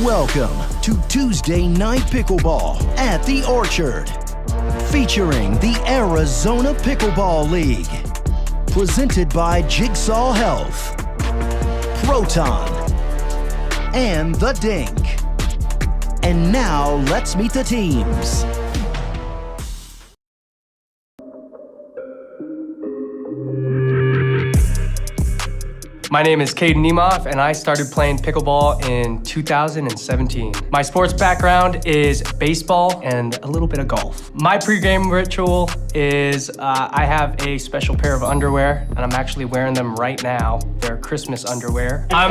Welcome to Tuesday Night Pickleball at the Orchard, featuring the Arizona Pickleball League, presented by Jigsaw Health, Proton, and The Dink. And now let's meet the teams. My name is Caden Niemoff, and I started playing pickleball in 2017. My sports background is baseball and a little bit of golf. My pregame ritual is I have a special pair of underwear, and I'm actually wearing them right now. They're Christmas underwear. Why?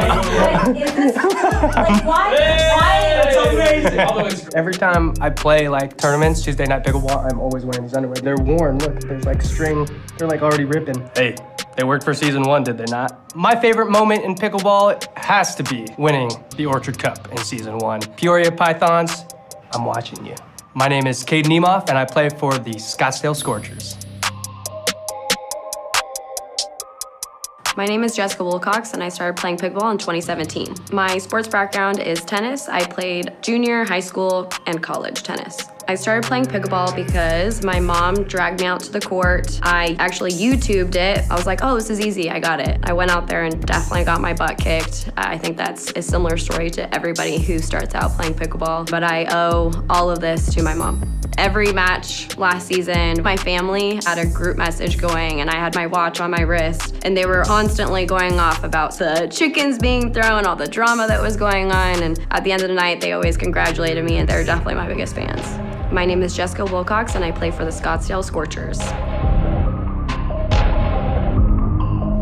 That's amazing. Every time I play like tournaments, Tuesday Night Pickleball, I'm always wearing these underwear. They're worn. Look, there's like string. They're like already ripping. Hey. They worked for season 1, did they not? My favorite moment in pickleball has to be winning the Orchard Cup in season 1. Peoria Pythons, I'm watching you. My name is Caden Niemoff, and I play for the Scottsdale Scorchers. My name is Jessica Wilcox, and I started playing pickleball in 2017. My sports background is tennis. I played junior, high school, and college tennis. I started playing pickleball because my mom dragged me out to the court. I actually YouTubed it. I was like, oh, this is easy, I got it. I went out there and definitely got my butt kicked. I think that's a similar story to everybody who starts out playing pickleball, but I owe all of this to my mom. Every match last season, my family had a group message going, and I had my watch on my wrist, and they were constantly going off about the chickens being thrown, all the drama that was going on, and at the end of the night, they always congratulated me, and they're definitely my biggest fans. My name is Jessica Wilcox, and I play for the Scottsdale Scorchers.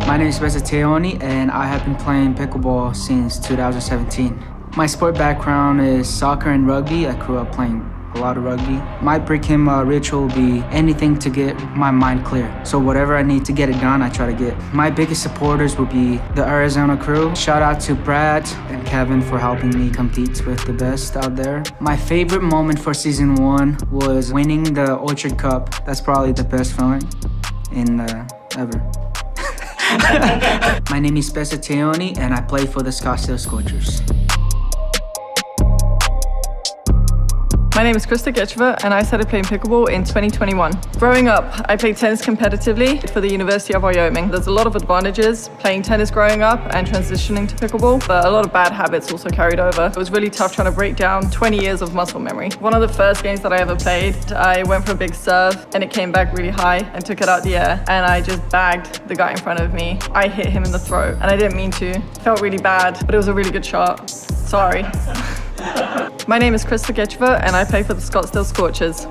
My name is Bessa Teoni, and I have been playing pickleball since 2017. My sport background is soccer and rugby. I grew up playing a lot of rugby. My pre-game ritual will be anything to get my mind clear. So whatever I need to get it done, I try to get. My biggest supporters will be the Arizona crew. Shout out to Brad and Kevin for helping me compete with the best out there. My favorite moment for season 1 was winning the Orchard Cup. That's probably the best feeling in ever. My name is Bessa Teoni, and I play for the Scottsdale Scorchers. My name is Krista Getcheva, and I started playing pickleball in 2021. Growing up, I played tennis competitively for the University of Wyoming. There's a lot of advantages playing tennis growing up and transitioning to pickleball, but a lot of bad habits also carried over. It was really tough trying to break down 20 years of muscle memory. One of the first games that I ever played, I went for a big serve, and it came back really high and took it out the air, and I just bagged the guy in front of me. I hit him in the throat, and I didn't mean to. Felt really bad, but it was a really good shot. Sorry. My name is Krista Getcheva, and I play for the Scottsdale Scorchers.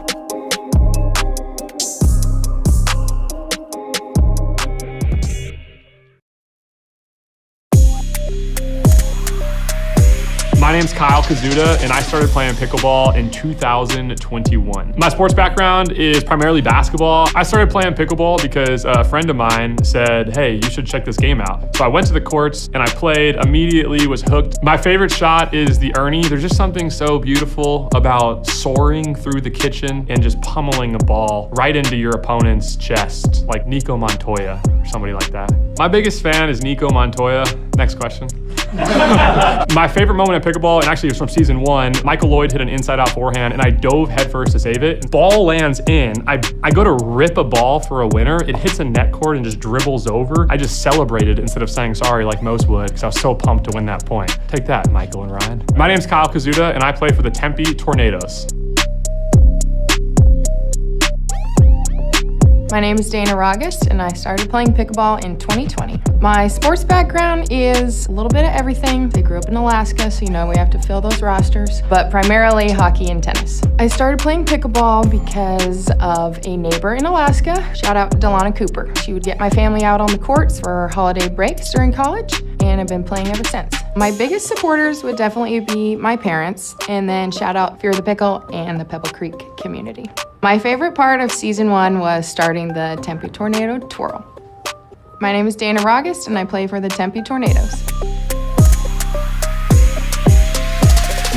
My name's Kyle Kazuda, and I started playing pickleball in 2021. My sports background is primarily basketball. I started playing pickleball because a friend of mine said, hey, you should check this game out. So I went to the courts and I played, immediately was hooked. My favorite shot is the Ernie. There's just something so beautiful about soaring through the kitchen and just pummeling a ball right into your opponent's chest, like Nico Montoya or somebody like that. My biggest fan is Nico Montoya. Next question. My favorite moment at pickleball, and actually it was from season 1, Michael Lloyd hit an inside-out forehand, and I dove headfirst to save it. Ball lands in. I go to rip a ball for a winner. It hits a net cord and just dribbles over. I just celebrated instead of saying sorry like most would, because I was so pumped to win that point. Take that, Michael and Ryan. My name's Kyle Kazuda, and I play for the Tempe Tornadoes. My name is Dana Rogest, and I started playing pickleball in 2020. My sports background is a little bit of everything. I grew up in Alaska, so you know we have to fill those rosters, but primarily hockey and tennis. I started playing pickleball because of a neighbor in Alaska. Shout out to Delana Cooper. She would get my family out on the courts for holiday breaks during college, and I've been playing ever since. My biggest supporters would definitely be my parents, and then shout out Fear the Pickle and the Pebble Creek community. My favorite part of season 1 was starting the Tempe Tornado Twirl. My name is Dana Rogest, and I play for the Tempe Tornadoes.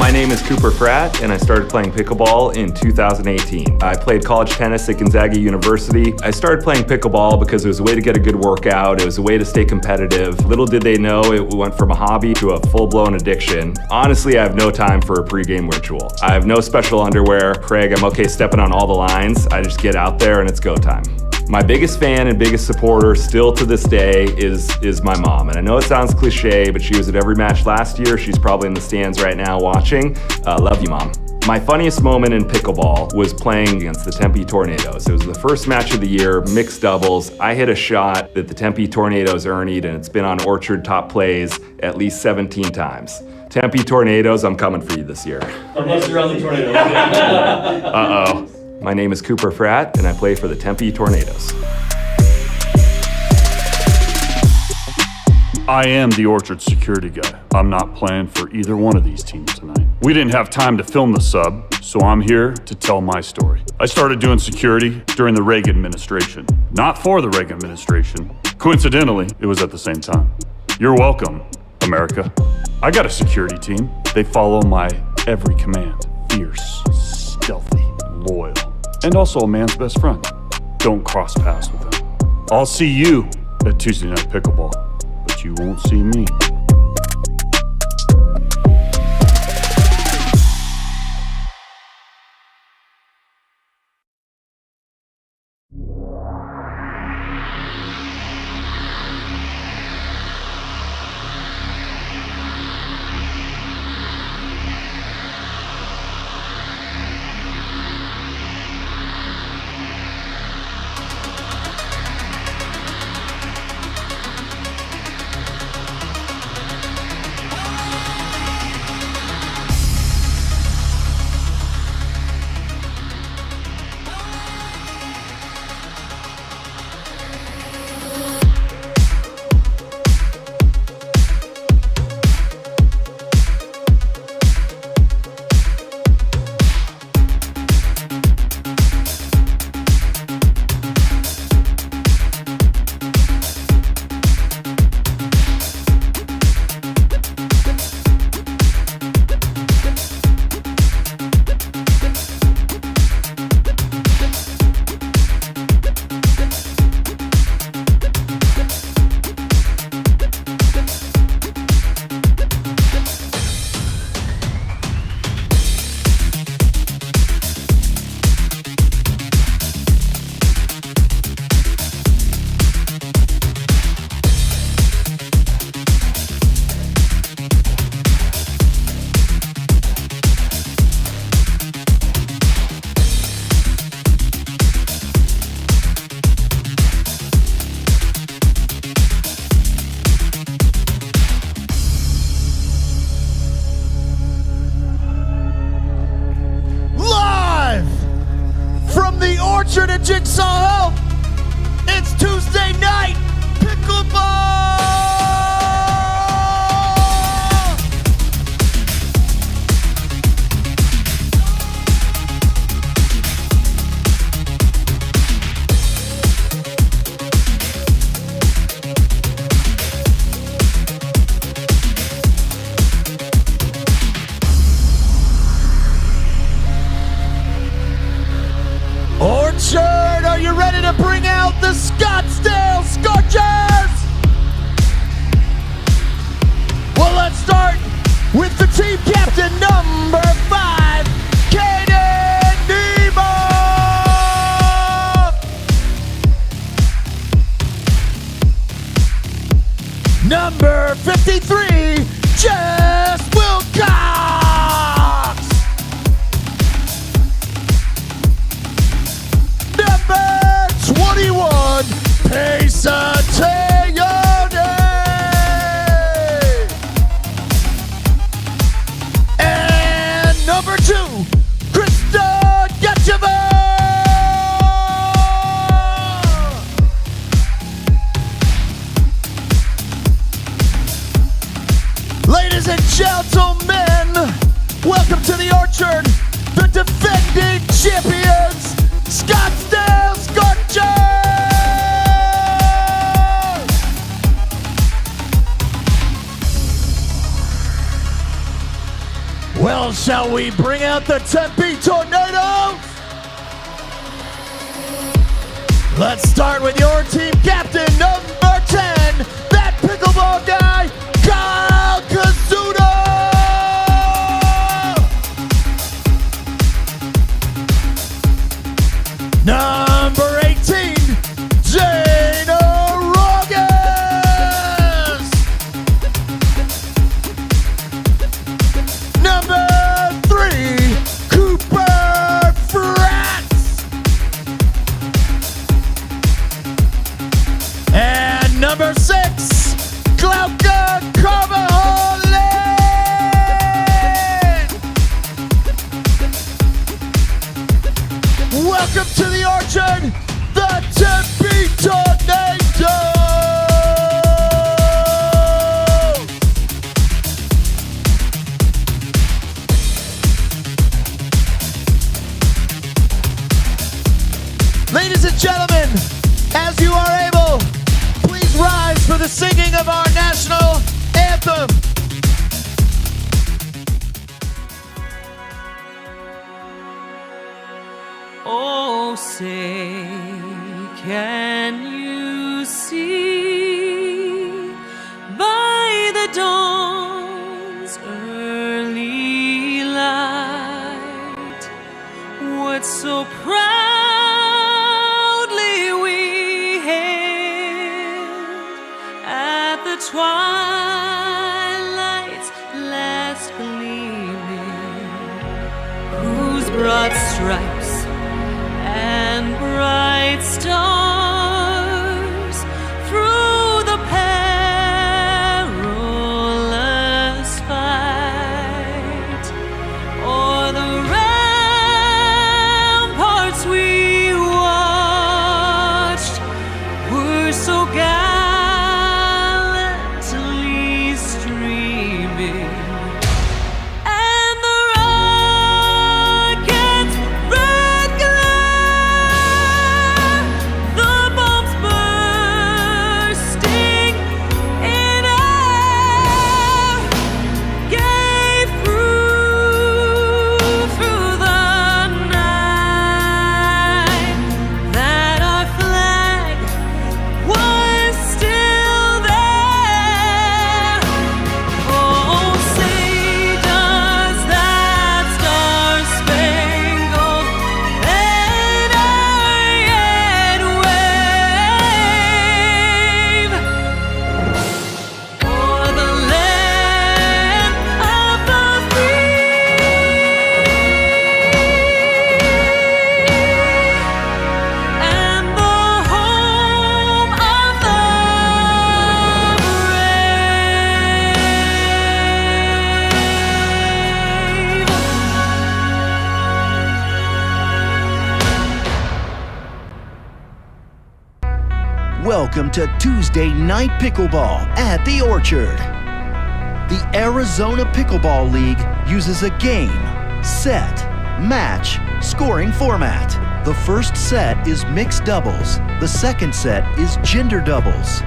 My name is Cooper Pratt, and I started playing pickleball in 2018. I played college tennis at Gonzaga University. I started playing pickleball because it was a way to get a good workout. It was a way to stay competitive. Little did they know it went from a hobby to a full-blown addiction. Honestly, I have no time for a pregame ritual. I have no special underwear. Craig, I'm okay stepping on all the lines. I just get out there and it's go time. My biggest fan and biggest supporter still to this day is my mom. And I know it sounds cliche, but she was at every match last year. She's probably in the stands right now watching. Love you, Mom. My funniest moment in pickleball was playing against the Tempe Tornadoes. It was the first match of the year, mixed doubles. I hit a shot that the Tempe Tornadoes earned, and it's been on Orchard top plays at least 17 times. Tempe Tornadoes, I'm coming for you this year. Unless you're on the Tornadoes. Uh-oh. My name is Cooper Pratt, and I play for the Tempe Tornadoes. I am the Orchard security guy. I'm not playing for either one of these teams tonight. We didn't have time to film the sub, so I'm here to tell my story. I started doing security during the Reagan administration. Not for the Reagan administration. Coincidentally, it was at the same time. You're welcome, America. I got a security team. They follow my every command. Fierce, stealthy, loyal, and also a man's best friend. Don't cross paths with them. I'll see you at Tuesday Night Pickleball, but you won't see me. Orchard at Jigsaw Hill. It's Tuesday night pickleball. Orchard, are you ready to bring out the Scottsdale Scorchers? Well, let's start with the team captain, number 5, Kaden Nemo. Number 53, Jess Wilcox. Number 21, Pesa Teone. And number 2, Krista Getcheva. Ladies and gentlemen, welcome to the Orchard, the defending champions, Scottsdale Scorchers! Well, Well, shall we bring out the Tempe Tornadoes? Let's start with your team captain, number 10, that pickleball guy, Kyle Kazuda. Number 18, Jana Rogas. Number 3, Cooper Fratz. And number 6, Glauca Carvajal. Welcome to the Orchard, the Tempe Tornadoes. Ladies and gentlemen, as you are able, please rise for the singing of our national anthem. Oh, say, can you see by the dawn's early light what so proudly we hailed at the twilight's last gleaming, whose broad stripes and bright stars through the perilous fight o'er the ramparts we watched were so gallantly streaming. And the rockets' red glare, the bombs bursting in air, gave proof through the night that our flag was still there. Oh, say does that star-spangled banner yet wave o'er the land of the free and the home of the brave. Welcome to Tuesday Night Pickleball at the Orchard. The Arizona Pickleball League uses a game, set, match, scoring format. The first set is mixed doubles. The second set is gender doubles.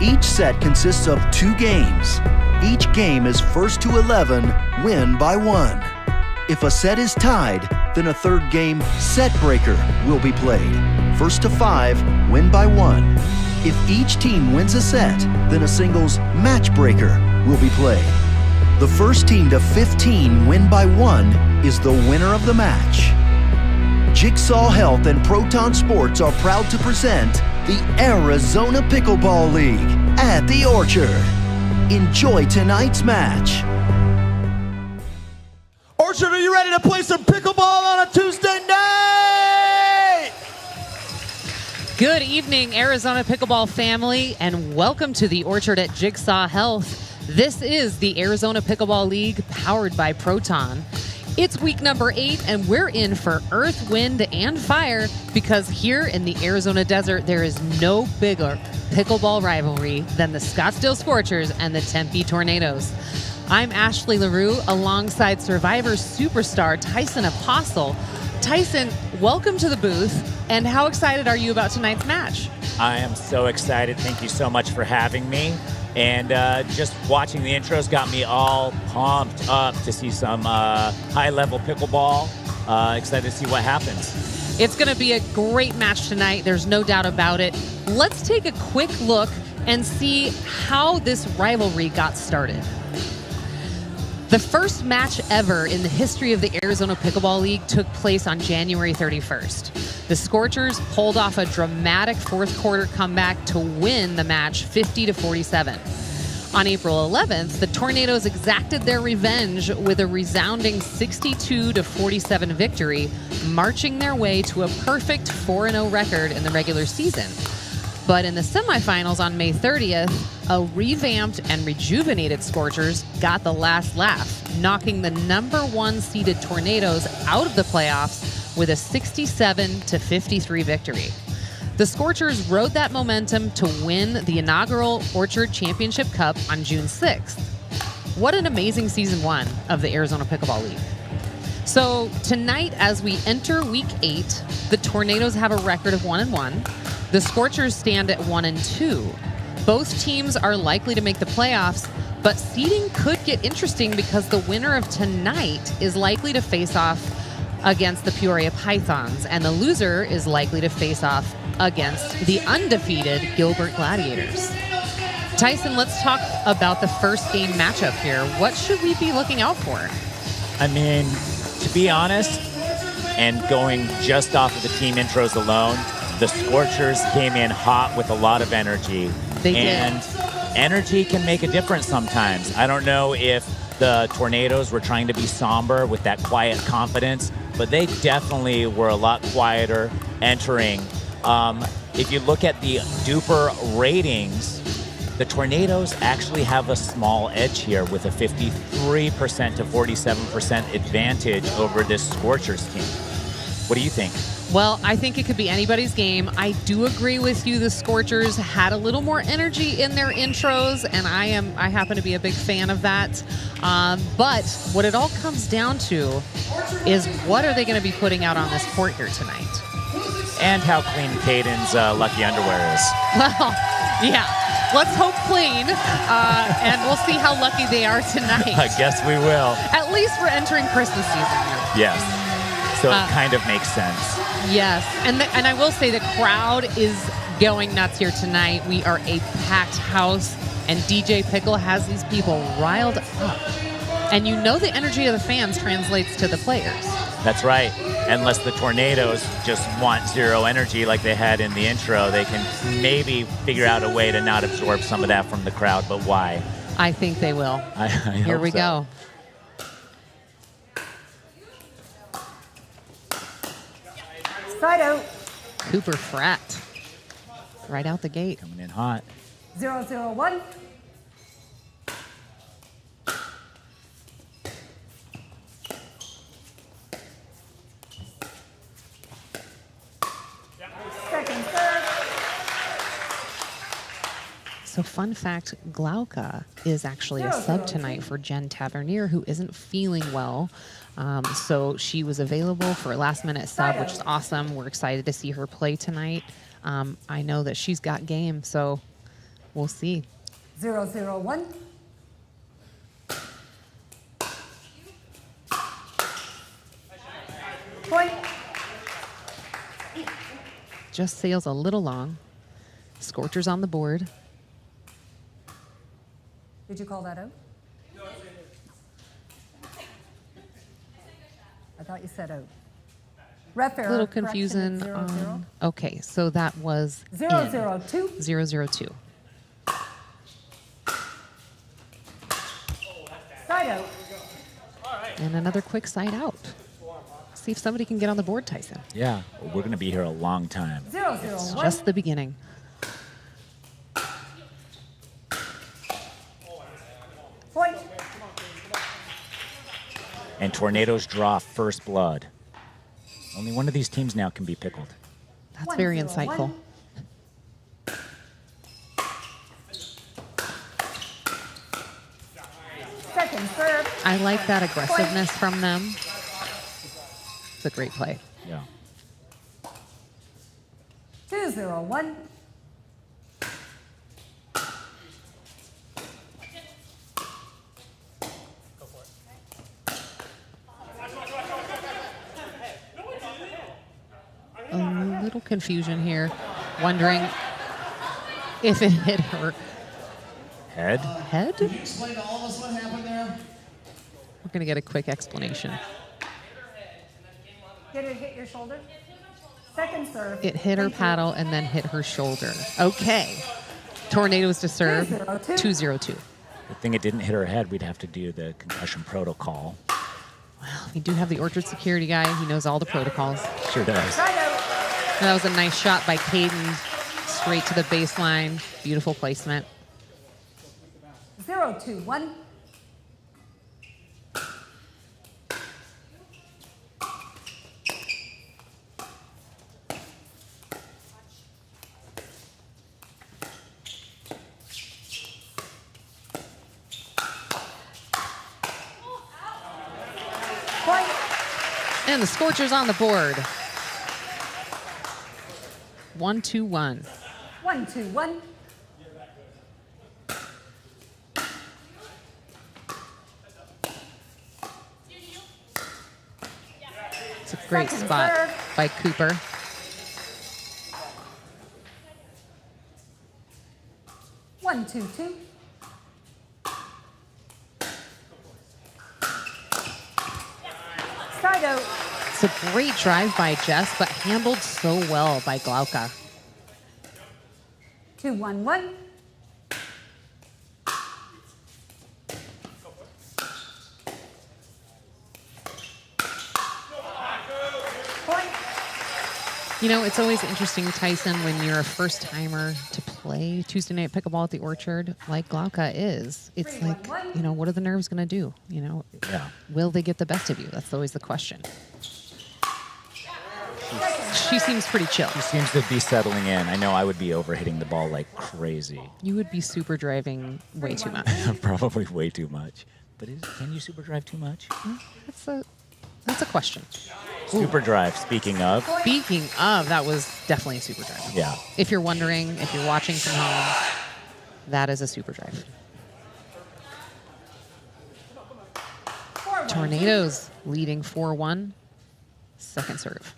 Each set consists of 2 games. Each game is first to 11, win by 1. If a set is tied, then a third game, set breaker, will be played. First to 5, win by 1. If each team wins a set, then a singles match breaker will be played. The first team to 15 win by 1 is the winner of the match. Jigsaw Health and Proton Sports are proud to present the Arizona Pickleball League at the Orchard. Enjoy tonight's match. Orchard, are you ready to play some pickleball on a Tuesday night? Good evening, Arizona Pickleball family, and welcome to the Orchard at Jigsaw Health. This is the Arizona Pickleball League powered by Proton. It's week number 8, and we're in for earth, wind, and fire because here in the Arizona desert, there is no bigger pickleball rivalry than the Scottsdale Scorchers and the Tempe Tornadoes. I'm Ashley LaRue alongside Survivor superstar Tyson Apostle. Tyson, welcome to the booth, and how excited are you about tonight's match? I am so excited. Thank you so much for having me. And just watching the intros got me all pumped up to see some high-level pickleball. Excited to see what happens. It's going to be a great match tonight. There's no doubt about it. Let's take a quick look and see how this rivalry got started. The first match ever in the history of the Arizona Pickleball League took place on January 31st. The Scorchers pulled off a dramatic fourth quarter comeback to win the match 50-47. On April 11th, the Tornadoes exacted their revenge with a resounding 62-47 victory, marching their way to a perfect 4-0 record in the regular season. But in the semifinals on May 30th, a revamped and rejuvenated Scorchers got the last laugh, knocking the #1 seeded Tornadoes out of the playoffs with a 67-53 victory. The Scorchers rode that momentum to win the inaugural Orchard Championship Cup on June 6th. What an amazing season 1 of the Arizona Pickleball League. So tonight, as we enter week 8, the Tornadoes have a record of 1-1. The Scorchers stand at 1-2. Both teams are likely to make the playoffs, but seeding could get interesting because the winner of tonight is likely to face off against the Peoria Pythons, and the loser is likely to face off against the undefeated Gilbert Gladiators. Tyson, let's talk about the first game matchup here. What should we be looking out for? I mean, to be honest, and going just off of the team intros alone, the Scorchers came in hot with a lot of energy. They and did. Energy can make a difference sometimes. I don't know if the Tornadoes were trying to be somber with that quiet confidence, but they definitely were a lot quieter entering. If you look at the duper ratings, the Tornadoes actually have a small edge here with a 53% to 47% advantage over this Scorchers team. What do you think? Well, I think it could be anybody's game. I do agree with you. The Scorchers had a little more energy in their intros, and I happen to be a big fan of that. But what it all comes down to is what are they going to be putting out on this court here tonight? And how clean Caden's lucky underwear is. Well, yeah. Let's hope clean, and we'll see how lucky they are tonight. I guess we will. At least we're entering Christmas season here. Yes. So it kind of makes sense. Yes, and I will say the crowd is going nuts here tonight. We are a packed house, and DJ Pickle has these people riled up. And you know the energy of the fans translates to the players. That's right. Unless the Tornadoes just want zero energy like they had in the intro, they can maybe figure out a way to not absorb some of that from the crowd, but why? I think they will. I Here hope we so. go. Side out. Cooper Fratt, right out the gate. Coming in hot. 0-0-1. Second serve. So fun fact, Glauca is actually a sub tonight for Jen Tavernier, who isn't feeling well. So she was available for a last-minute sub, which is awesome. We're excited to see her play tonight. I know that she's got game, so we'll see. 0-0-1. Point. Just sails a little long. Scorchers on the board. Did you call that out? I thought you said out. Ref error. A little correction at confusing. 0-0. Okay, so that was 0-0-2. 0-0-2. Side out. And another quick side out. See if somebody can get on the board, Tyson. Yeah, we're going to be here a long time. 0-0-1. Just the beginning. Point. And Tornadoes draw first blood. Only one of these teams now can be pickled. That's very insightful. Second serve. I like that aggressiveness from them. It's a great play. Yeah. 2-0-1. little confusion here, wondering if it hit her Head? head. Can you explain to all of us what happened there? We're going to get a quick explanation. Did it hit your shoulder? Second serve. It hit her paddle and then hit her shoulder. Okay. Tornadoes to serve. 2-0-2. 2-0-2. Good thing it didn't hit her head. We'd have to do the concussion protocol. Well, we do have the Orchard security guy. He knows all the protocols. Sure does. Side out. And that was a nice shot by Caden, straight to the baseline. Beautiful placement. 0-2-1. Point. And the Scorchers on the board. 1-2-1. 1-2-1. It's a great Second spot serve. by Cooper. One, two, two. Side out. It's a great drive by Jess, but handled so well by Glauca. 2-1-1. Point. You know, it's always interesting, Tyson, when you're a first-timer to play Tuesday Night Pickleball at the Orchard, like Glauca is. It's like, you know, what are the nerves going to do? You know, Yeah. will they get the best of you? That's always the question. She seems pretty chill. She seems to be settling in. I know I would be overhitting the ball like crazy. You would be super driving way too much. Probably way too much. But can you super drive too much? That's a question. Super drive, speaking of. Speaking of, that was definitely a super drive. Yeah. If you're wondering, if you're watching from home, that is a super drive. Tornadoes leading 4-1. Second serve.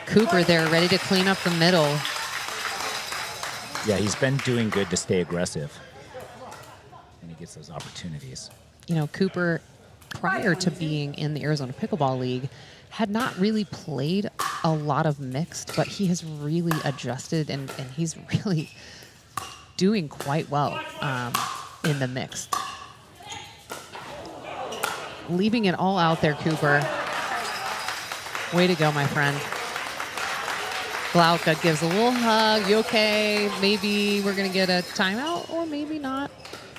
Cooper there, ready to clean up the middle. Yeah, he's been doing good to stay aggressive. And he gets those opportunities. You know, Cooper, prior to being in the Arizona Pickleball League, had not really played a lot of mixed, but he has really adjusted and he's really doing quite well in the mixed. Leaving it all out there, Cooper. Way to go, my friend. Glauca gives a little hug. You okay? Maybe we're going to get a timeout or maybe not.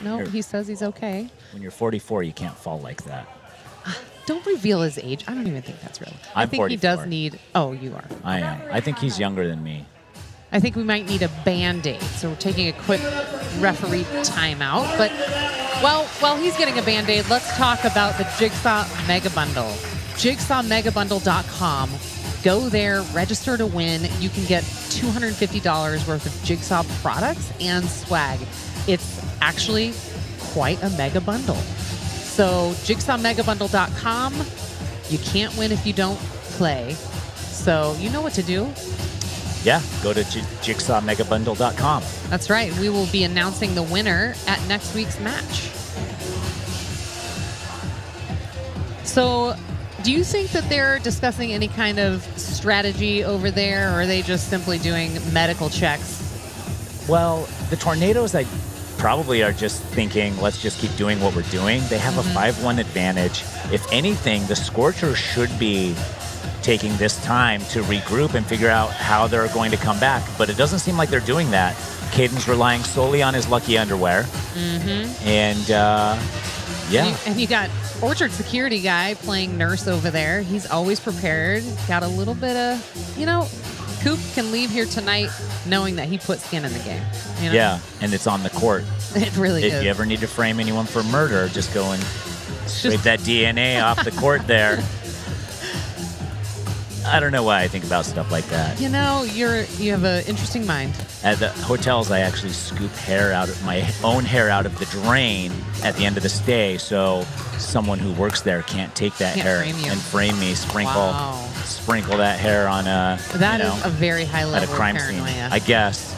No, he says he's okay. When you're 44, you can't fall like that. Don't reveal his age. I don't even think that's real. I I'm think 44. he does need... Oh, you are. I am. I think he's younger than me. I think we might need a Band-Aid. So we're taking a quick referee timeout. But while he's getting a Band-Aid, let's talk about the Jigsaw Mega Bundle. JigsawMegaBundle.com. Go there, register to win. You can get $250 worth of Jigsaw products and swag. It's actually quite a mega bundle. So JigsawMegaBundle.com. You can't win if you don't play. So you know what to do. Yeah, go to JigsawMegaBundle.com. That's right. We will be announcing the winner at next week's match. So do you think that they're discussing any kind of strategy over there, or are they just simply doing medical checks? Well, the Tornadoes, I probably are just thinking, let's just keep doing what we're doing. They have a 5-1 advantage. If anything, the Scorchers should be taking this time to regroup and figure out how they're going to come back. But it doesn't seem like they're doing that. Caden's relying solely on his lucky underwear. And, yeah. And you got Orchard security guy playing nurse over there. He's always prepared. Got a little bit of, you know, Coop can leave here tonight knowing that he put skin in the game. You know? Yeah, and it's on the court. It really If is. you ever need to frame anyone for murder, just go and scrape that DNA off the court there. I don't know why I think about stuff like that. You know, you have an interesting mind. At the hotels, I actually scoop my own hair out of the drain at the end of the stay, so someone who works there can't take that Can't hair frame you. and frame me, sprinkle Wow. that hair on a That is a very high at a level of crime paranoia. scene. I guess.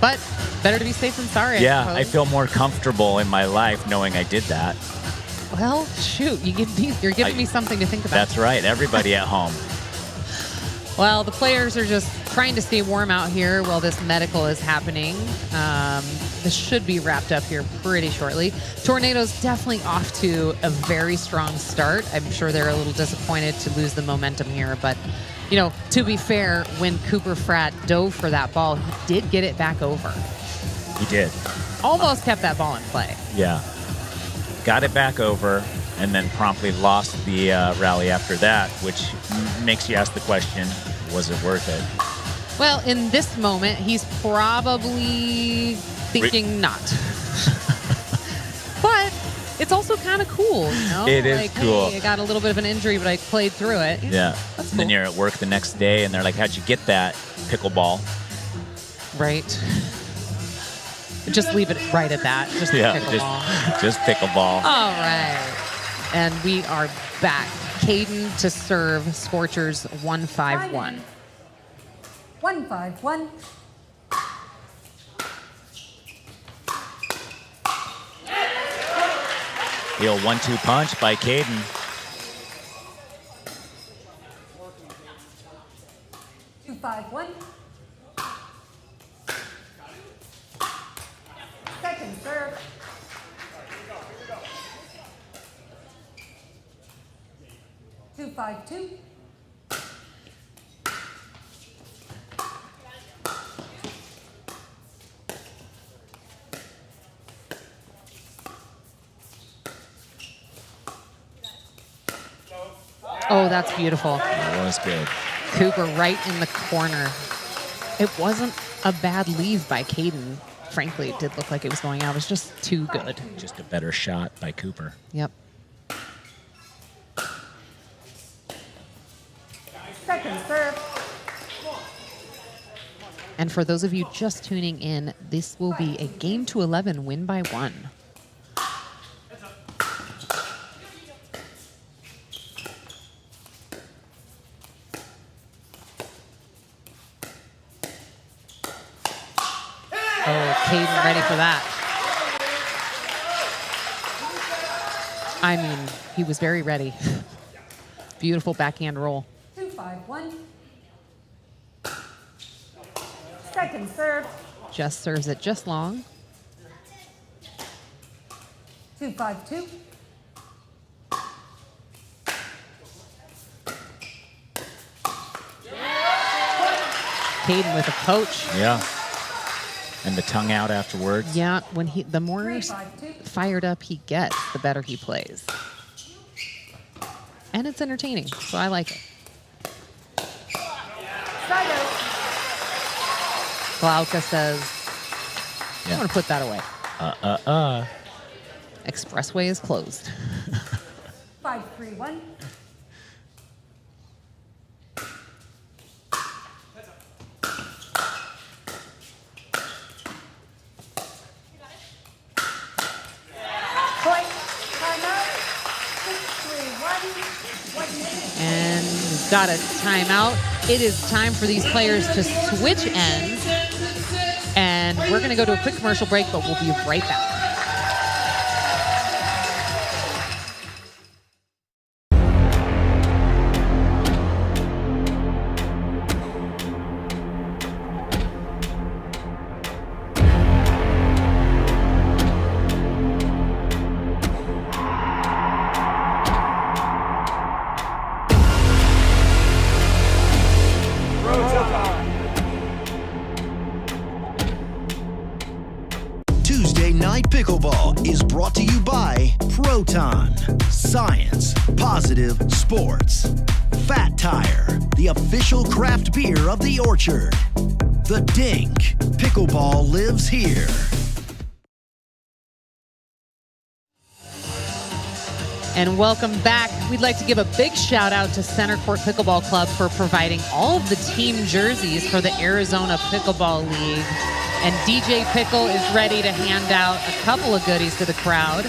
But better to be safe than sorry. Yeah, I I suppose. feel more comfortable in my life knowing I did that. Well, shoot, you're giving me something to think about. That's right. Everybody at home. Well, the players are just trying to stay warm out here while this medical is happening. This should be wrapped up here pretty shortly. Tornadoes definitely off to a very strong start. I'm sure they're a little disappointed to lose the momentum here, but you know, to be fair, when Cooper Fratt dove for that ball, he did get it back over. He did. Almost kept that ball in play. Yeah. Got it back over and then promptly lost the rally after that, which makes you ask the question, was it worth it? Well, in this moment, he's probably thinking not. But it's also kind of cool, you know? It is like, cool. Hey, I got a little bit of an injury, but I played through it. Yeah. That's And then cool. you're at work the next day and they're like, how'd you get that pickleball? Right. Just leave it right at that. Just Yeah, pickleball. just pickleball. All right. And we are back. Caden to serve Scorchers 1-5-1. 1-5-1. Heel 1-2 punch by Caden. Two, 5-1. Second serve. Two, 5-2. Oh, that's beautiful. That was good. Cooper right in the corner. It wasn't a bad leave by Caden. Frankly, it did look like it was going out. It was just too good. Just a better shot by Cooper. Yep. Second serve. And for those of you just tuning in, this will be a game to 11 win by 1. Oh, Caden ready for that. I mean, he was very ready. Beautiful backhand roll. 2-5-1. Second serve. Just serves it just long. 2-5-2. Caden with a poach. Yeah. And the tongue out afterwards. Yeah, when the more 3-5-2. fired up he gets, the better he plays. And it's entertaining, so I like it. Side out. Glauca says, I'm going to put that away. Expressway is closed. 5-3-1. Point. Timeout. 6-3-1. 1 minute. And we've got a timeout. It is time for these players to switch ends. And we're going to go to a quick commercial break, but we'll be right back. Tuesday Night Pickleball is brought to you by Proton. Science, positive sports. Fat Flat Tire, the official craft beer of the Orchard. The Dink. Pickleball lives here. And welcome back. We'd like to give a big shout out to Center Court Pickleball Club for providing all of the team jerseys for the Arizona Pickleball League. And DJ Pickle is ready to hand out a couple of goodies to the crowd.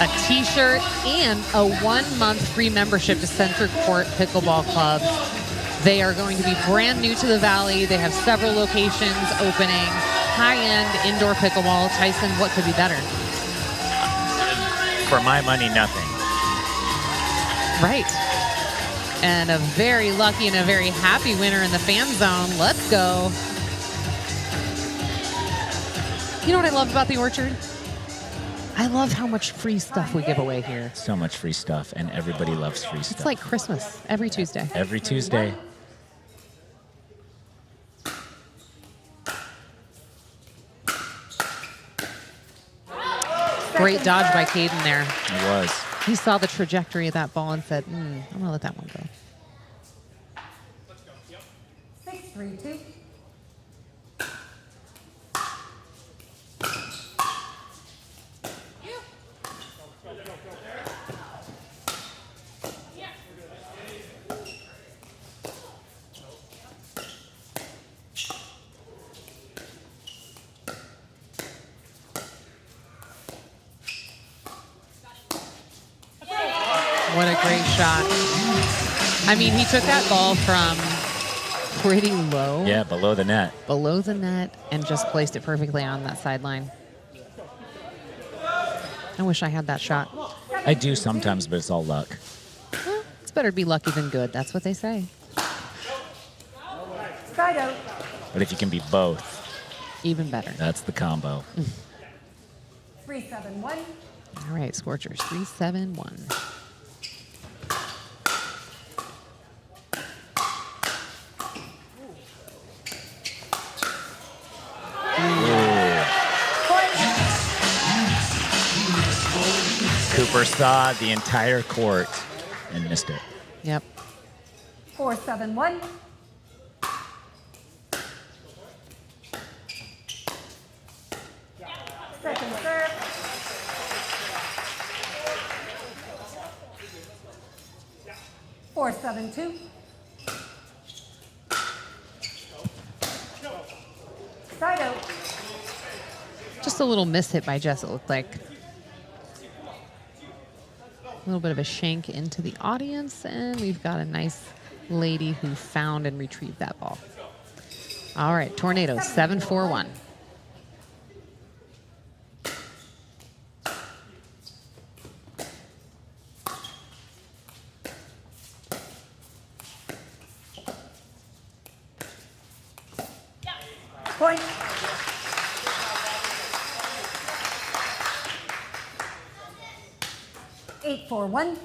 A t-shirt and a 1-month free membership to Center Court Pickleball Club. They are going to be brand new to the Valley. They have several locations opening. High-end indoor pickleball. Tyson, what could be better? For my money, nothing. Right. And a very lucky and a very happy winner in the fan zone. Let's go. You know what I love about the Orchard? I love how much free stuff we give away here. So much free stuff, and everybody loves free stuff. It's like Christmas every Tuesday. Every Tuesday. Great dodge by Caden there. It was. He saw the trajectory of that ball and said, I'm going to let that one go. 6-3-2. What a great shot. I mean, he took that ball from pretty low. Yeah, below the net. Below the net and just placed it perfectly on that sideline. I wish I had that shot. I do sometimes, but it's all luck. Well, it's better to be lucky than good. That's what they say. Side out. But if you can be both, even better. That's the combo. 3-7-1. All right, Scorchers, 3-7-1. Cooper saw the entire court and missed it. Yep. 4-7-1. Second serve. Four, 7-2. Side out. Just a little miss hit by Jess, it looked like. A little bit of a shank into the audience, and we've got a nice lady who found and retrieved that ball. All right, Tornadoes, 7-4-1. Point. Eight, 4-1.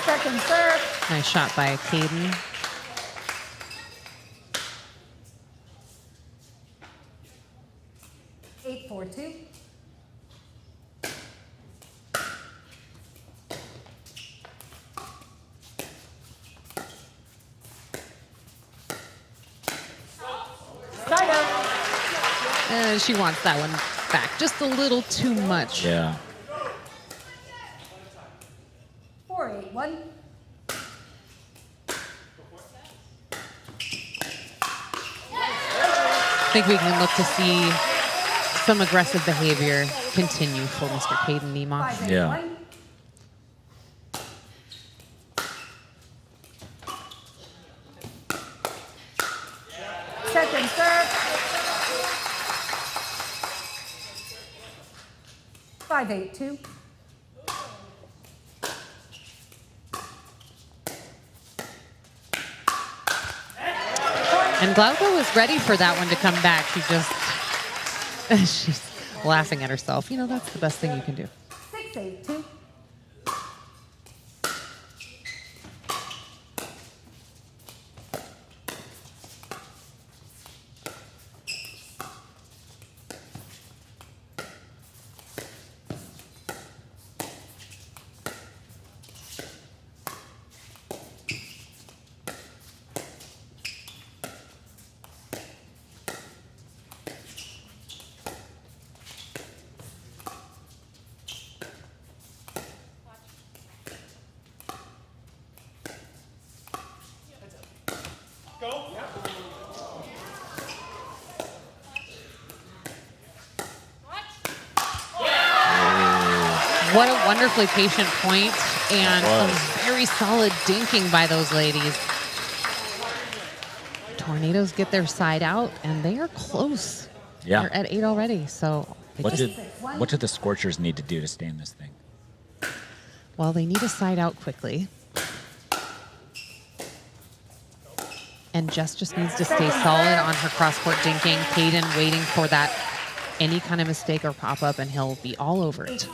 Second serve. Nice shot by Caden. Eight, 4-2. Side out. And she wants that one back just a little too much. Yeah. 4-8-1. I think we can look to see some aggressive behavior continue for Mr. Caden Niemoff. Yeah. Second serve. 5-8-2. And Glauco was ready for that one to come back. She just, she's laughing at herself. You know, that's the best thing you can do. 6-8-2. What a wonderfully patient point and some very solid dinking by those ladies. Tornadoes get their side out, and they are close. Yeah. They're at 8 already, so What did the Scorchers need to do to stay in this thing? well, they need a side out quickly. And Jess just needs to stay solid on her cross-court dinking. Caden waiting for that any kind of mistake or pop-up, and he'll be all over it.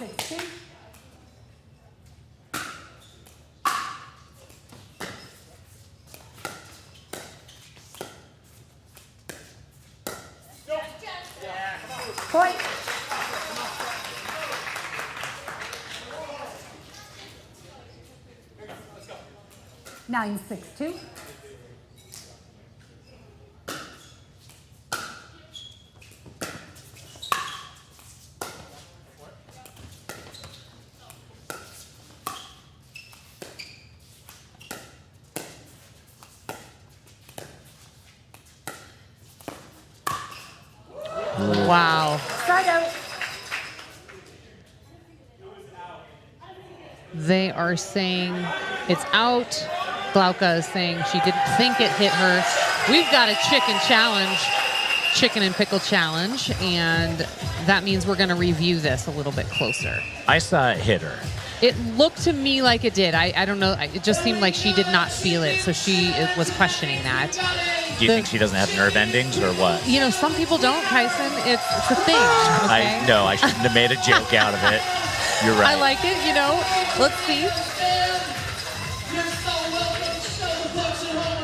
Point. Nine, 6-2. Wow. Side out. They are saying it's out. Glauca is saying she didn't think it hit her. We've got a chicken and pickle challenge, and that means we're going to review this a little bit closer. I saw it hit her. It looked to me like it did. I don't know. It just seemed like she did not feel it, so she was questioning that. Do you think she doesn't have nerve endings or what? You know, some people don't, Kyson. It's a thing. Okay? I know. I shouldn't have made a joke out of it. You're right. I like it, you know. Let's see.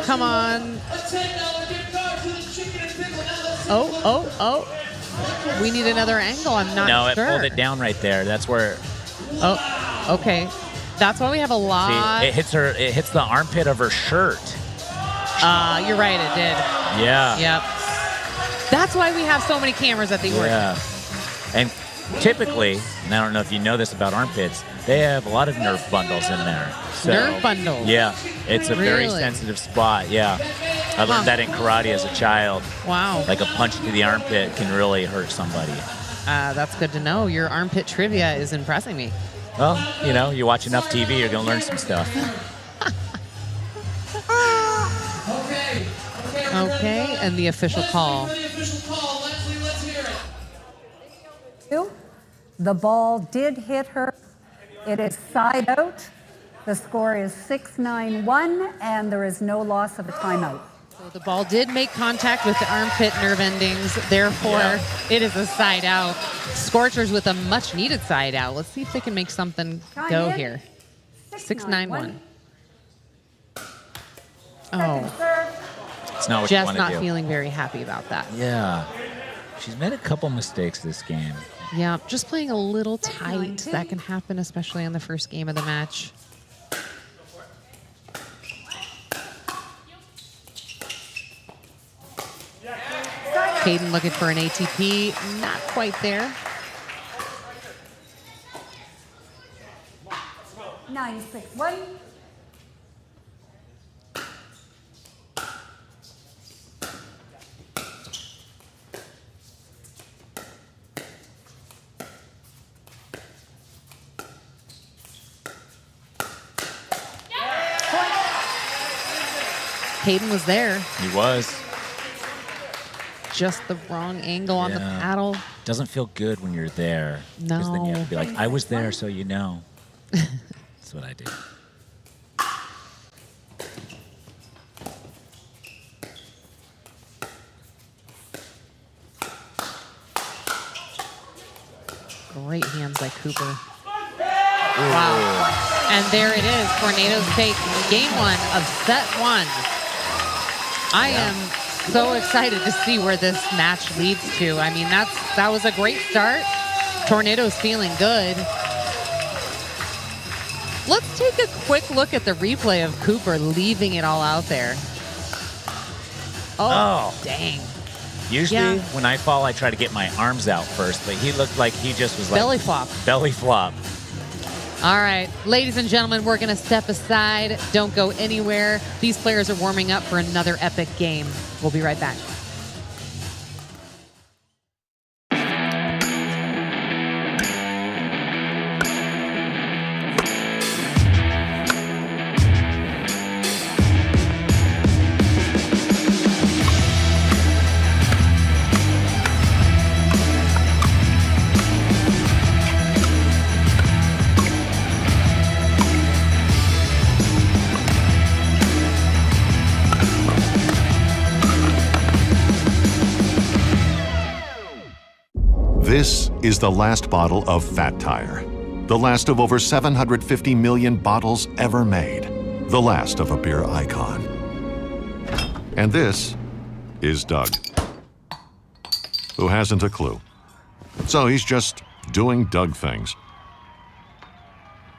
Come on. Oh. We need another angle. I'm not No, sure. it pulled it down right there. That's where. Oh, okay. That's why we have a lot. See, it hits her. It hits the armpit of her shirt. You're right, it did. Yeah. Yep. That's why we have so many cameras at the orchard. Yeah. And typically, and I don't know if you know this about armpits, they have a lot of nerve bundles in there. So, Nerve bundles? Yeah. It's a very Really? sensitive spot. Yeah. I learned that in karate as a child. Wow. Like a punch to the armpit can really hurt somebody. That's good to know. Your armpit trivia is impressing me. Well, you know, you watch enough TV, you're going to learn some stuff. Okay, and the official call. The ball did hit her. It is side out. The score is 6-9-1, and there is no loss of a timeout. So the ball did make contact with the armpit nerve endings. Therefore, it is a side out. Scorchers with a much needed side out. Let's see if they can make something go here. 6-9-1. Oh, It's not what Jess you want to not do. feeling very happy about that. Yeah. She's made a couple mistakes this game. Yeah, just playing a little tight. That can happen, especially on the first game of the match. Caden looking for an ATP. Not quite there. 9-6-1. Caden was there. He was. Just the wrong angle on the Yeah. paddle. Doesn't feel good when you're there. Because then you have to be like, I was there, so you know. That's what I do. Great hands by Cooper. Wow. And there it is. Tornadoes take game one of set one. I am so excited to see where this match leads to. I mean, that was a great start. Tornadoes feeling good. Let's take a quick look at the replay of Cooper leaving it all out there. Oh. Dang. Usually, when I fall, I try to get my arms out first, but he looked like he just was like... Belly flop. Belly flop. All right, ladies and gentlemen, we're going to step aside. Don't go anywhere. These players are warming up for another epic game. We'll be right back. This is the last bottle of Fat Tire. The last of over 750 million bottles ever made. The last of a beer icon. And this is Doug, who hasn't a clue. So he's just doing Doug things.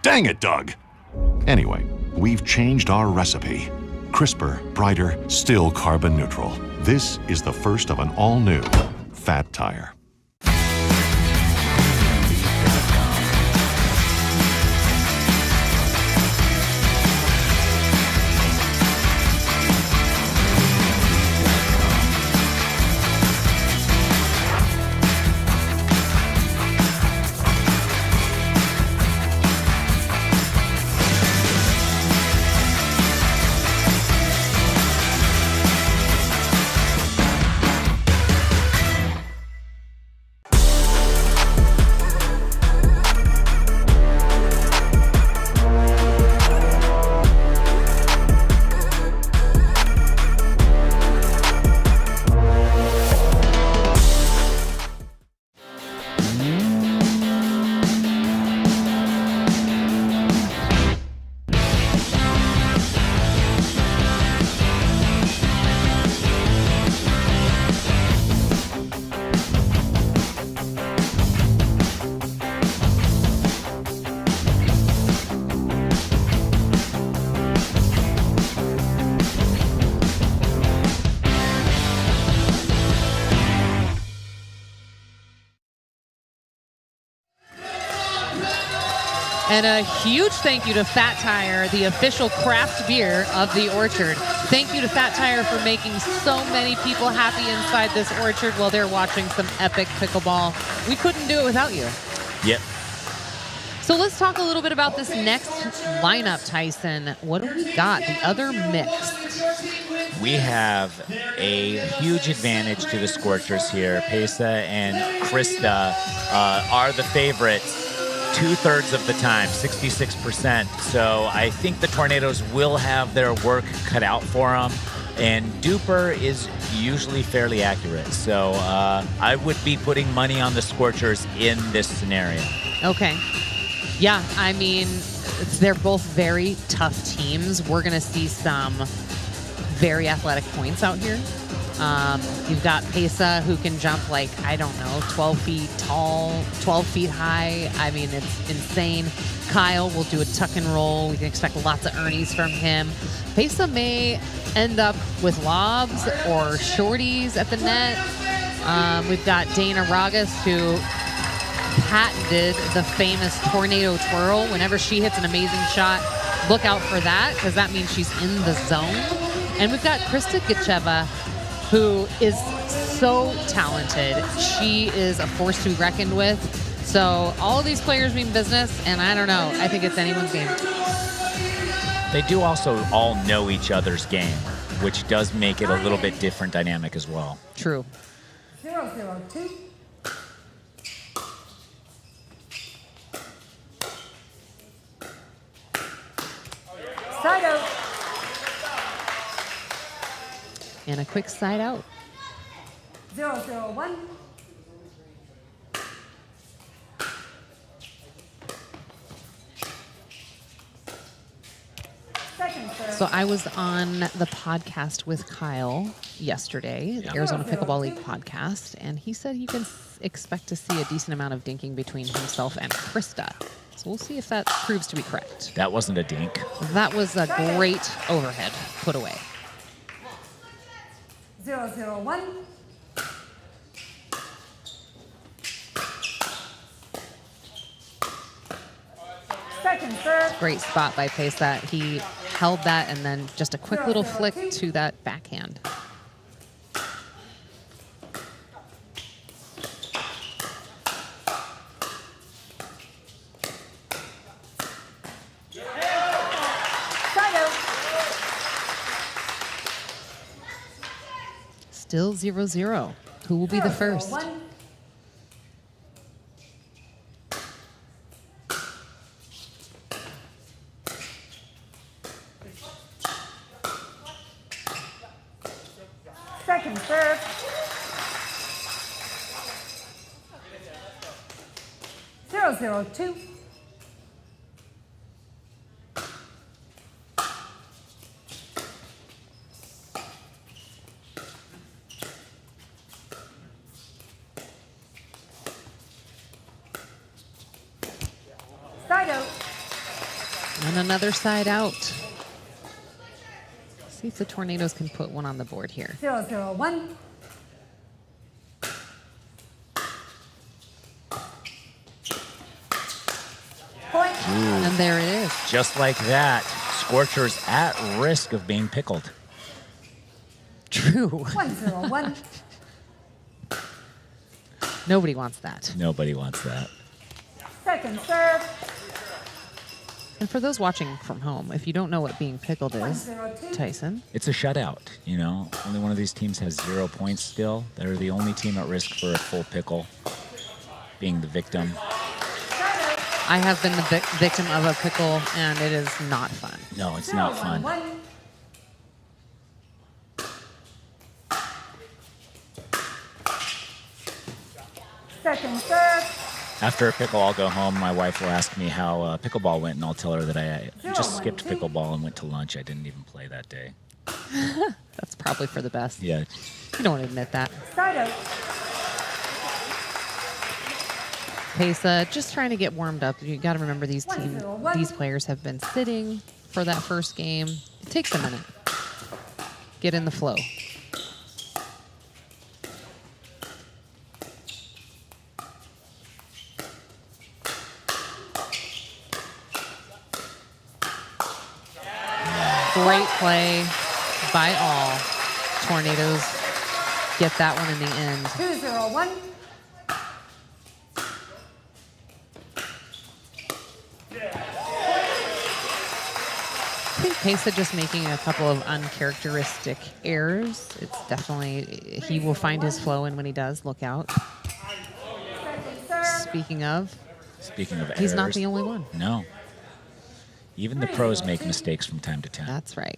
Dang it, Doug! Anyway, we've changed our recipe. Crisper, brighter, still carbon neutral. This is the first of an all-new Fat Tire. And a huge thank you to Fat Tire, the official craft beer of the Orchard. Thank you to Fat Tire for making so many people happy inside this orchard while they're watching some epic pickleball. We couldn't do it without you. Yep. So let's talk a little bit about this next lineup, Tyson. What do we got? The other mix. We have a huge advantage to the Scorchers here. Pesa and Krista are the favorites 2/3 of the time, 66%. So I think the Tornadoes will have their work cut out for them. And Duper is usually fairly accurate. So I would be putting money on the Scorchers in this scenario. Okay. Yeah, I mean, they're both very tough teams. We're going to see some very athletic points out here. You've got Pesa, who can jump like, I don't know, 12 feet tall, 12 feet high. I mean, it's insane. Kyle will do a tuck and roll. We can expect lots of Ernies from him. Pesa may end up with lobs or shorties at the net. We've got Dana Ragas, who patented the famous tornado twirl. Whenever she hits an amazing shot, look out for that, because that means she's in the zone. And we've got Krista Gitcheva, who is so talented. She is a force to be reckoned with. So all of these players mean business, and I don't know. I think it's anyone's game. They do also all know each other's game, which does make it a little bit different dynamic as well. True. 0-0-2. Side out. And a quick side out. 0-0-1. Second serve. So I was on the podcast with Kyle yesterday, the Arizona Pickleball League podcast, and he said you can expect to see a decent amount of dinking between himself and Krista. So we'll see if that proves to be correct. That wasn't a dink. That was a great overhead put away. 0-0-1. Second serve. Great spot by Pesa. He held that and then just a quick little flick to that backhand. Still 0-0. Who will be the first? Second serve. 0-0-2. Side out. And another side out. See if the Tornadoes can put one on the board here. 0-0-1. Point. And there it is. Just like that, Scorchers at risk of being pickled. True. 1-0-1. Nobody wants that. Nobody wants that. Second serve. And for those watching from home, if you don't know what being pickled is, 1-0-2. Tyson, It's a shutout, you know. Only one of these teams has 0 points still. They're the only team at risk for a full pickle, being the victim. I have been the victim of a pickle, and it is not fun. No, it's not fun. 0-1-1. Second serve. After a pickle, I'll go home. My wife will ask me how pickleball went, and I'll tell her that I just skipped pickleball and went to lunch. I didn't even play that day. That's probably for the best. Yeah. You don't want to admit that. Side out. Pesa, just trying to get warmed up. You got to remember these 1-0-1. these players have been sitting for that first game. It takes a minute. Get in the flow. Great play by all. Tornadoes get that one in the end. 2-0-1. I think Pesa just making a couple of uncharacteristic errors. It's definitely, he will find his flow, and when he does, look out. Speaking of errors, he's not the only one. No. Even the pros make mistakes from time to time. That's right.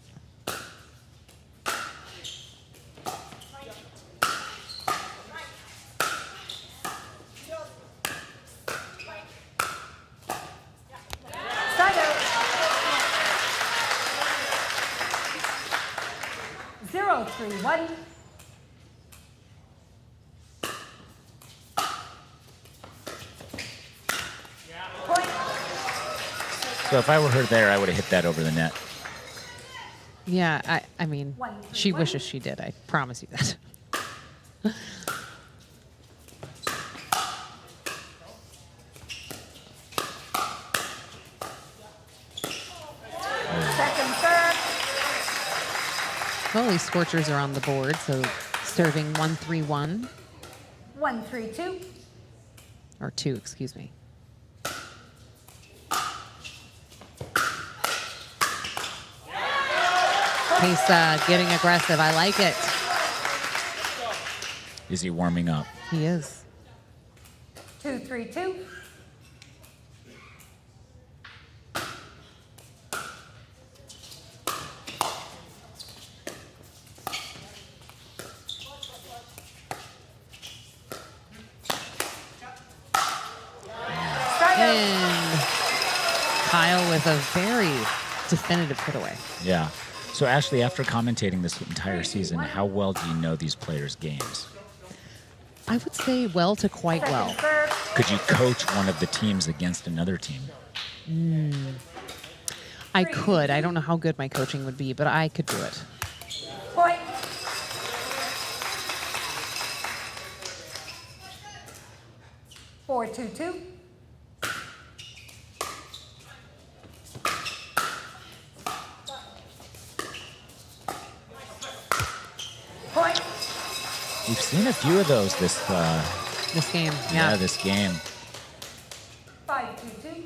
Side out. 0-3-1. Point. So if I were her there, I would have hit that over the net. Yeah, I mean, she wishes she did. I promise you that. Second serve. Well, these Scorchers are on the board, so serving 1-3-1. 1-3-2. Or 2, excuse me. Pesa getting aggressive. I like it. Is he warming up? He is. 2-3-2. And Kyle with a very definitive put away. Yeah. So, Ashley, after commentating this entire season, how well do you know these players' games? I would say well to quite well. Could you coach one of the teams against another team? I could. I don't know how good my coaching would be, but I could do it. Point. Four, 2-2. Point. We've seen a few of those this game. Yeah, this game. 5-2-2.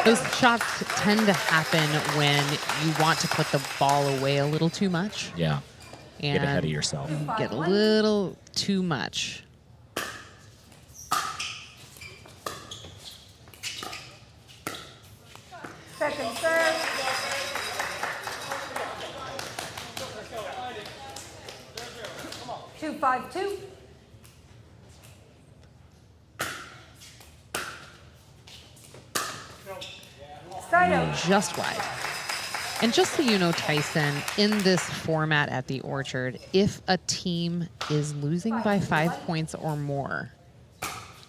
Those shots tend to happen when you want to put the ball away a little too much. Yeah. And Get ahead of yourself. you get a little too much. Second serve. 2-5-2. Side out. Just wide. And just so you know, Tyson, in this format at the Orchard, if a team is losing by 5 points or more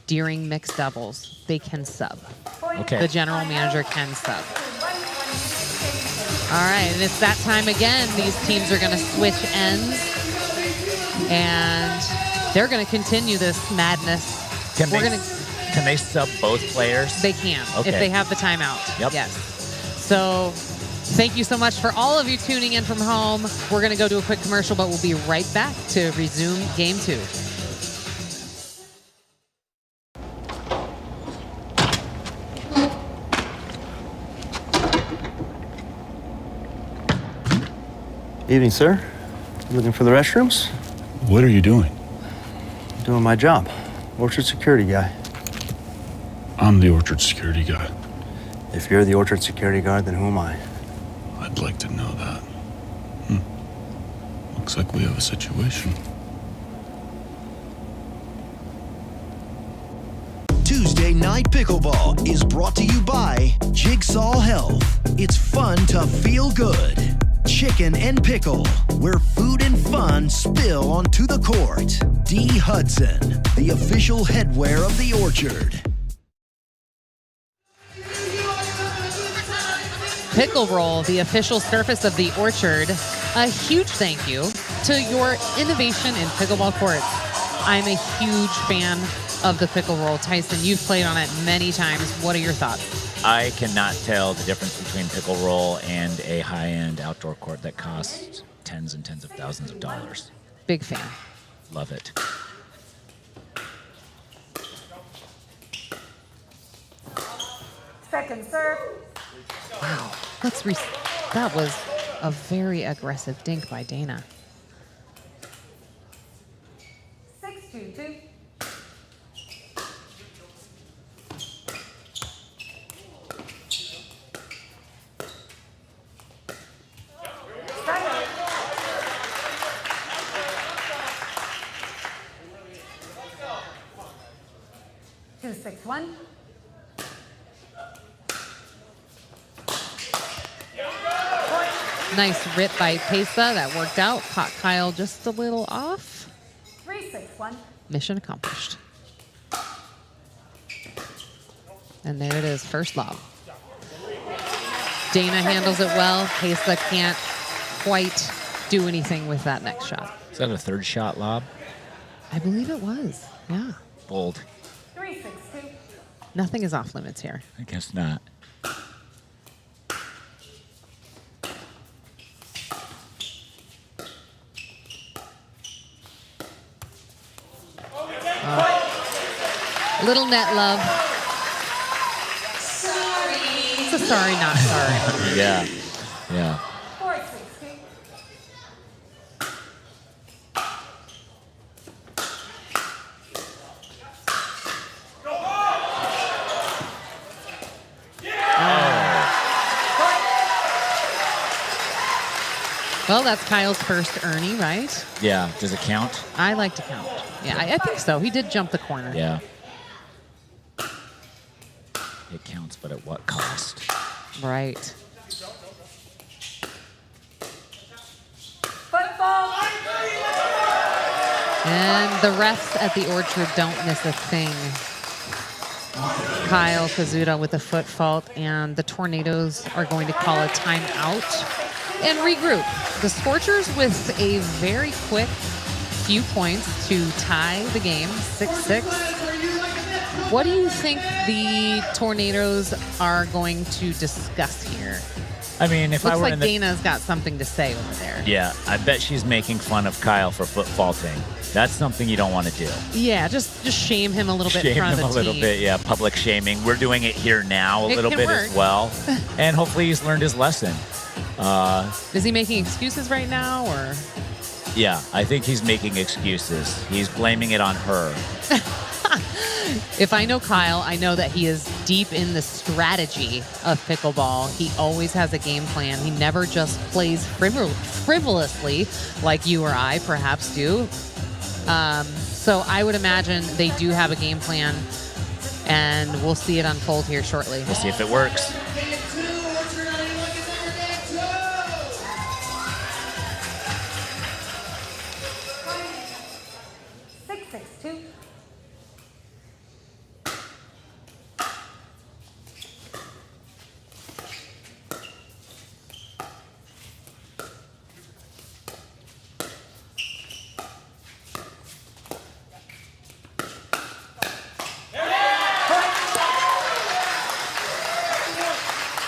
during mixed doubles, they can sub. Okay. The general manager can sub. All right, and it's that time again. These teams are going to switch ends, and they're going to continue this madness. Can they sub both players? They can, Okay. if they have the timeout. Yep. Yes. So thank you so much for all of you tuning in from home. We're going to go to a quick commercial, but we'll be right back to resume Game 2. Evening, sir. Looking for the restrooms? What are you doing? Doing my job. Orchard security guy. I'm the Orchard security guy. If you're the Orchard security guard, then who am I? I'd like to know that. Looks like we have a situation. Tuesday Night Pickleball is brought to you by Jigsaw Health. It's fun to feel good. Chicken and Pickle, where food and fun spill onto the court. D. Hudson, the official headwear of the Orchard. Pickle Roll, the official surface of the Orchard. A huge thank you to your innovation in pickleball courts. I'm a huge fan of the Pickle Roll. Tyson, you've played on it many times. What are your thoughts? I cannot tell the difference between pickle roll and a high-end outdoor court that costs tens and tens of thousands of dollars. Big fan. Love it. Second serve. Wow. That was a very aggressive dink by Dana. 6-2-2. Two, 6-1. Nice rip by Pesa. That worked out. Caught Kyle just a little off. 3-6-1. Mission accomplished. And there it is, first lob. Dana handles it well. Pesa can't quite do anything with that next shot. Is that a third shot lob? I believe it was, yeah. Bold. 3-6-2. Nothing is off limits here. I guess not. Little net love. Sorry. It's a sorry, not sorry. Yeah. Yeah. 4-6-2. Well, that's Kyle's first Ernie, right? Yeah. Does it count? I like to count. Yeah, I think so. He did jump the corner. Yeah. It counts, but at what cost? Right. Football. And the refs at the Orchard don't miss a thing. Kyle Kazuda with a foot fault, and the Tornadoes are going to call a timeout and regroup. The Scorchers with a very quick few points to tie the game, 6-6. What do you think the Tornadoes are going to discuss here? I mean, if I Looks were like in the... Dana's got something to say over there. Yeah, I bet she's making fun of Kyle for foot faulting. That's something you don't want to do. Yeah, just shame him a little bit in Shame front him of a the little team. bit, yeah, public shaming. We're doing it here now a It little can bit work. as well. And hopefully he's learned his lesson. Is he making excuses right now, or? Yeah, I think he's making excuses. He's blaming it on her. If I know Kyle, I know that he is deep in the strategy of pickleball. He always has a game plan. He never just plays frivolously like you or I perhaps do. So I would imagine they do have a game plan, and we'll see it unfold here shortly. We'll see if it works.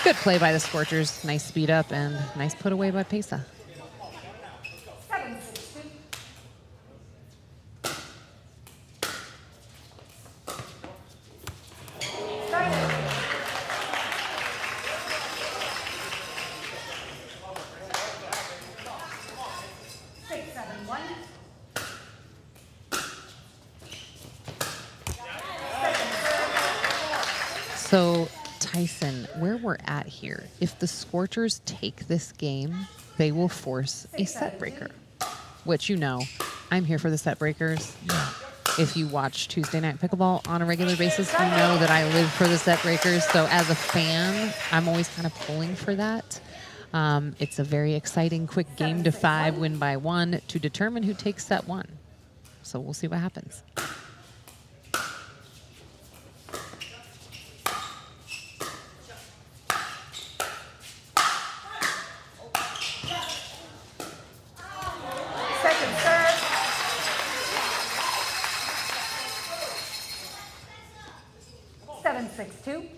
Good play by the Scorchers. Nice speed up and nice put away by Pesa. So, Tyson, where we're at here, if the Scorchers take this game, they will force a set breaker, which, you know, I'm here for the set breakers. Yeah. If you watch Tuesday Night Pickleball on a regular basis, you know that I live for the set breakers. So as a fan, I'm always kind of pulling for that. It's a very exciting, quick game to 5, win by 1 to determine who takes set 1. So we'll see what happens. Second serve. Seven, 6-2.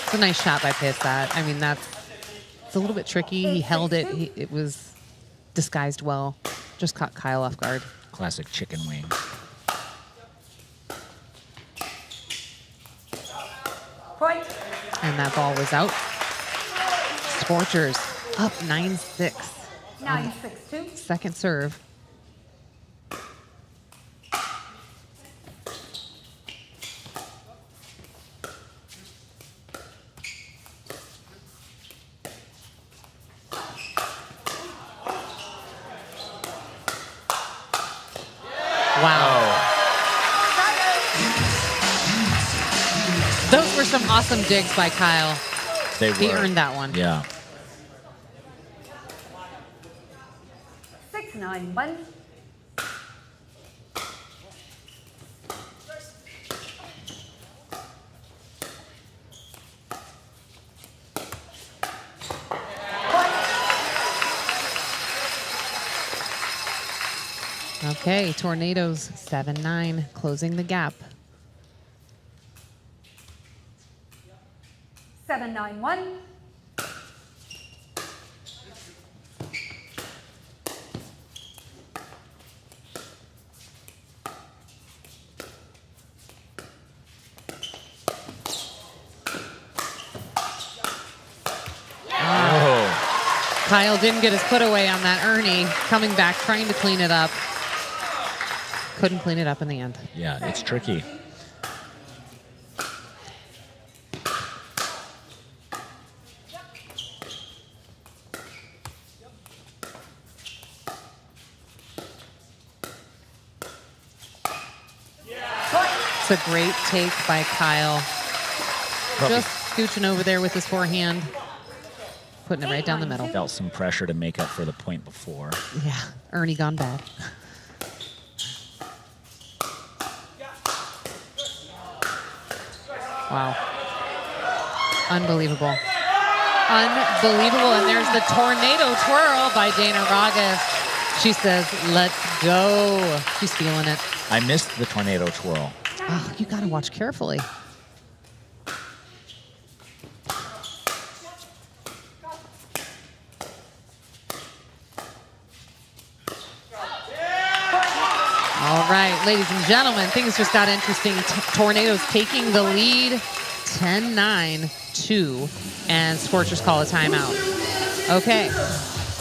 It's a nice shot by Pesa. I mean, it's a little bit tricky. He held it. It was disguised well. Just caught Kyle off guard. Classic chicken wing. Point. And that ball was out. Scorchers up 9-6. 9-6-2. Second serve. Wow. Those were some awesome digs by Kyle. He earned that one. Yeah. 6-9-1. Okay, Tornadoes 7-9, closing the gap. 7-9-1. Kyle didn't get his put away on that Ernie. Coming back, trying to clean it up. Couldn't clean it up in the end. Yeah, it's tricky. It's a great take by Kyle. Probably Just scooching over there with his forehand. Putting it right down the middle. felt some pressure to make up for the point before. Yeah, Ernie gone bad. Wow. Unbelievable. Unbelievable. And there's the tornado twirl by Dana Ragas. She says, let's go. She's feeling it. I missed the tornado twirl. Oh, you got to watch carefully. All right, ladies and gentlemen, things just got interesting. Tornadoes taking the lead, 10-9-2, and Scorchers call a timeout. Okay,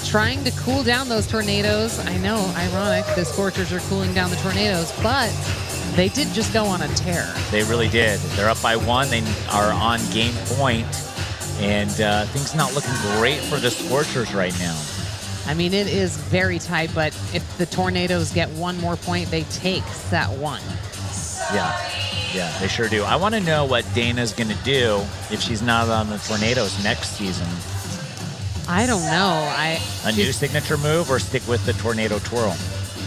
trying to cool down those Tornadoes. I know, ironic, the Scorchers are cooling down the Tornadoes, but They did just go on a tear. They really did. They're up by 1. They are on game point, and things not looking great for the Scorchers right now. I mean, it is very tight, but if the Tornadoes get 1 more point, they take set 1. Yeah, they sure do. I want to know what Dana's going to do if she's not on the Tornadoes next season. I don't know. A new signature move or stick with the Tornado Twirl?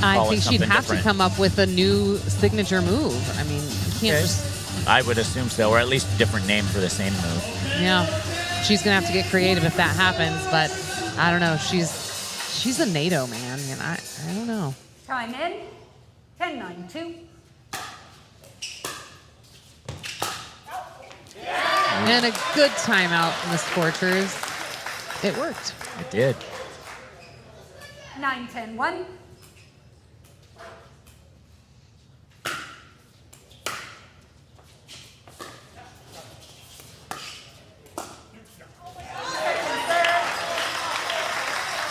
I think she'd have to come up with a new signature move. I mean, you can't just... I would assume so, or at least a different name for the same move. Yeah, she's going to have to get creative if that happens, but I don't know. She's a NATO, man, and I don't know. Time in, 10-9-2. And a good timeout from the Scorchers. It worked. It did. 9-10-1.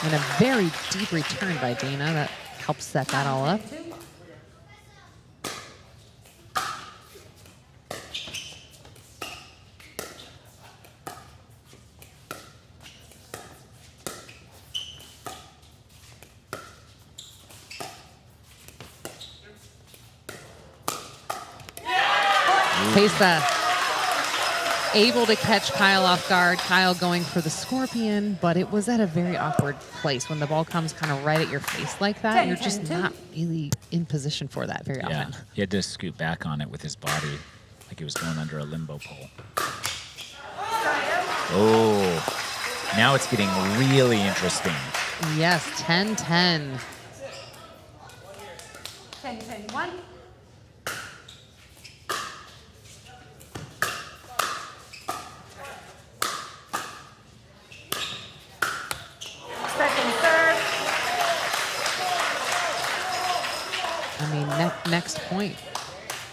And a very deep return by Dana that helps set that all up. Pesa able to catch Kyle off guard. Kyle going for the scorpion, but it was at a very awkward place. When the ball comes kind of right at your face like that, you're just not really in position for that very often. He had to scoot back on it with his body like he was going under a limbo pole. Oh, now it's getting really interesting. Yes, 10-10. 10-10-1. I mean, next point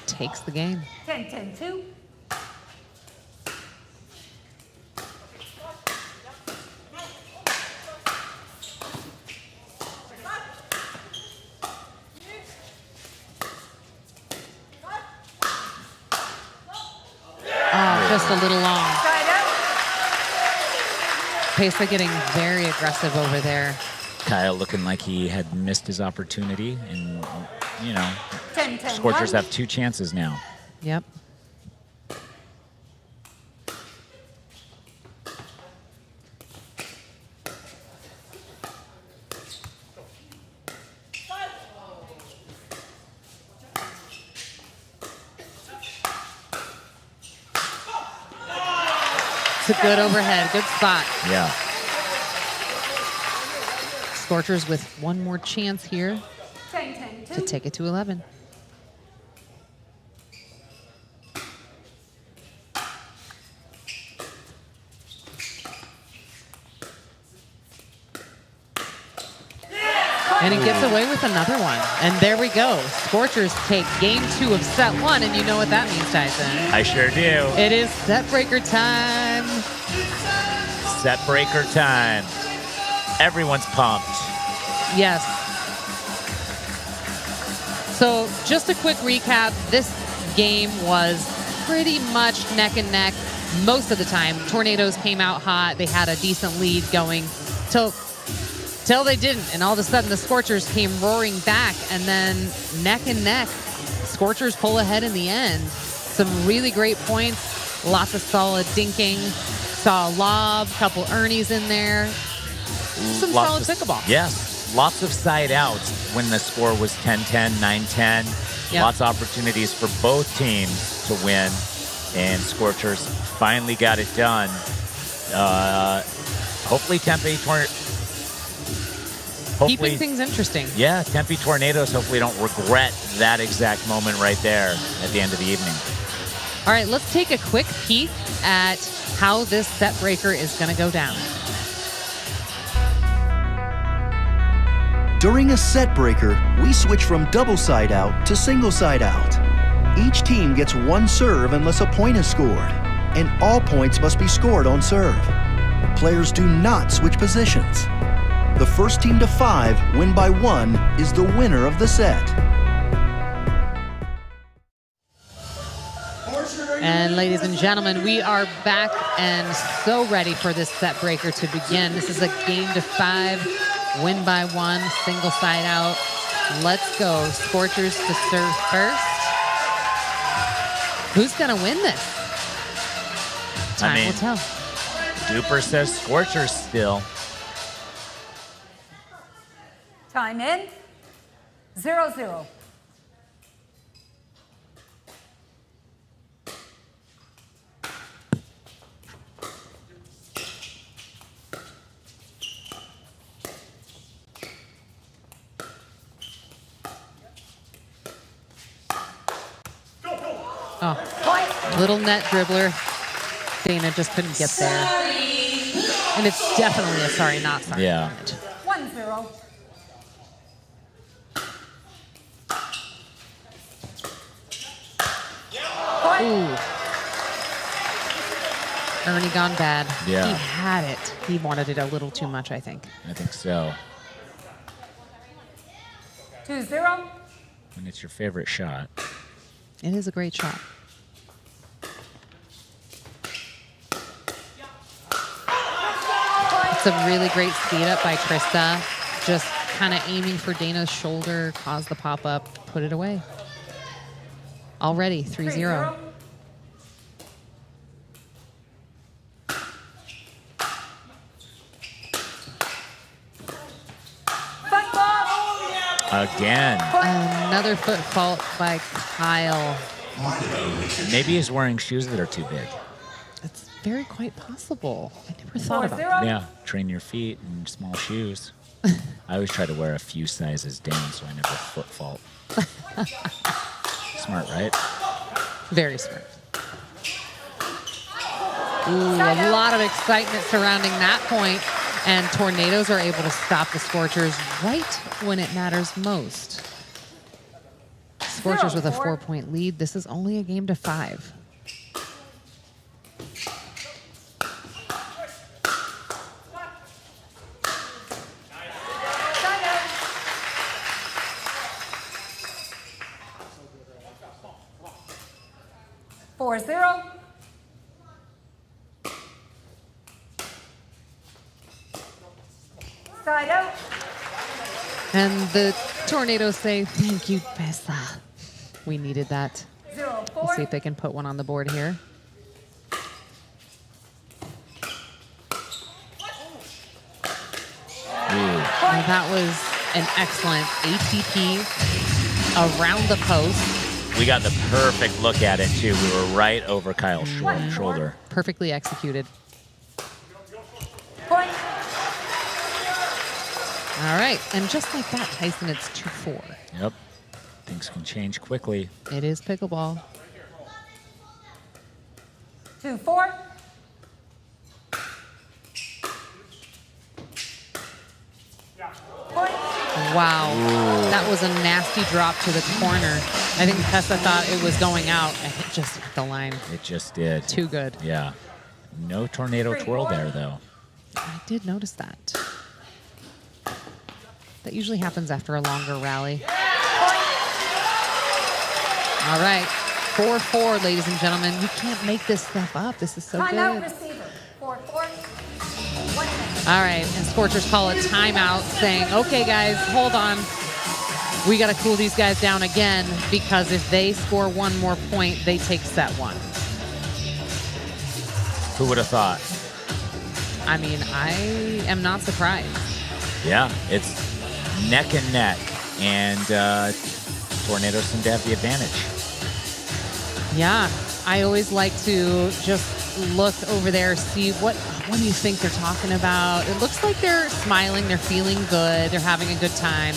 takes the game. 10-10-2. Oh, just a little long. Pesa getting very aggressive over there. Kyle looking like he had missed his opportunity, and you know, 10-10-1. Scorchers have 2 chances now. Yep. It's a good overhead, good spot. Yeah. Scorchers with 1 more chance here 10-10-2. to take it to 11. And he gets away with another one. And there we go. Scorchers take game 2 of set 1, and you know what that means, Tyson. I sure do. It is set breaker time. Set breaker time. Everyone's pumped. Yes. So just a quick recap. This game was pretty much neck and neck most of the time. Tornadoes came out hot. They had a decent lead going till they didn't. And all of a sudden the Scorchers came roaring back, and then neck and neck. Scorchers pull ahead in the end. Some really great points. Lots of solid dinking. Saw a lob, couple Ernies in there. Some solid pickleball. Yes. Lots of side outs when the score was 10-10, 9-10. Yep. Lots of opportunities for both teams to win. And Scorchers finally got it done. Hopefully Tempe keeping things interesting. Yeah, Tempe Tornadoes hopefully don't regret that exact moment right there at the end of the evening. All right, let's take a quick peek at how this set breaker is going to go down. During a set breaker, we switch from double side out to single side out. Each team gets 1 serve unless a point is scored, and all points must be scored on serve. Players do not switch positions. The first team to 5 win by 1 is the winner of the set. And ladies and gentlemen, we are back and so ready for this set breaker to begin. This is a game to 5, win by 1, single side out. Let's go. Scorchers to serve first. Who's going to win this? Time will tell. Duper says Scorchers still. Time in. 0-0. Oh, little net dribbler. Dana just couldn't get there. And it's definitely a sorry, not sorry. Yeah. 1-0. Ooh. Ernie gone bad. Yeah. He had it. He wanted it a little too much, I think. I think so. 2-0. And it's your favorite shot. It is a great shot. It's a really great speed up by Krista. Just kind of aiming for Dana's shoulder, caused the pop up, put it away. Already 3-0. Again. Another foot fault by Kyle. Maybe he's wearing shoes that are too big. It's very quite possible. I never thought about that. Yeah, train your feet in small shoes. I always try to wear a few sizes down so I never foot fault. Smart, right? Very smart. Ooh, a lot of excitement surrounding that point, and Tornadoes are able to stop the Scorchers right when it matters most. Scorchers with a 4-point lead. This is only a game to 5. Side out. And the Tornadoes say, thank you, Pesa. We needed that. 0-4. Let's see if they can put one on the board here. Well, that was an excellent ATP around the post. We got the perfect look at it, too. We were right over Kyle's shoulder. Perfectly executed. Point. All right, and just like that, Tyson, it's 2-4. Yep. Things can change quickly. It is pickleball. 2-4. Wow. Ooh. That was a nasty drop to the corner. I think Tessa thought it was going out, and it just hit the line. It just did. Too good. Yeah. No tornado twirl there, though. I did notice that. That usually happens after a longer rally. All right. 4-4, ladies and gentlemen. You can't make this stuff up. This is so good. Timeout receiver. 4-4. 1 minute. All right, and Scorchers call a timeout saying, okay, guys, hold on. We got to cool these guys down again because if they score one more point, they take set 1. Who would have thought? I mean, I am not surprised. Yeah, it's neck and neck, and Tornadoes seem to have the advantage. Yeah, I always like to just look over there, see what do you think they're talking about. It looks like they're smiling, they're feeling good, they're having a good time.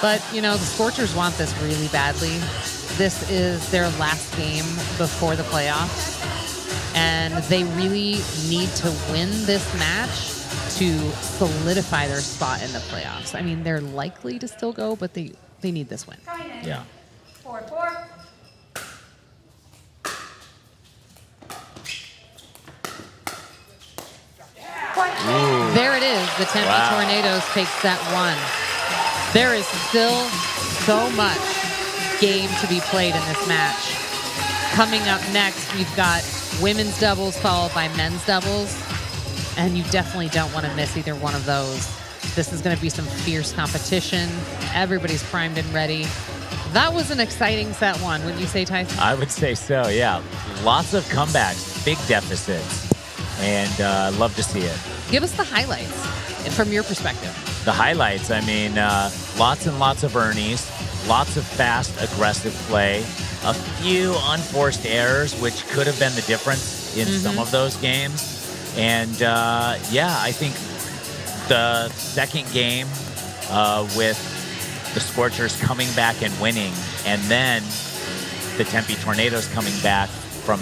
But, you know, the Scorchers want this really badly. This is their last game before the playoffs, and they really need to win this match to solidify their spot in the playoffs. I mean, they're likely to still go, but they need this win. Yeah. 4-4. Ooh. There it is. The Tempe Tornadoes take set 1. There is still so much game to be played in this match. Coming up next, we've got women's doubles followed by men's doubles. And you definitely don't want to miss either one of those. This is going to be some fierce competition. Everybody's primed and ready. That was an exciting set one, wouldn't you say, Tyson? I would say so, yeah. Lots of comebacks, big deficits, and love to see it. Give us the highlights from your perspective. The highlights, I mean, lots and lots of earnies, lots of fast, aggressive play, a few unforced errors, which could have been the difference in some of those games. And, yeah, I think the second game with the Scorchers coming back and winning, and then the Tempe Tornadoes coming back from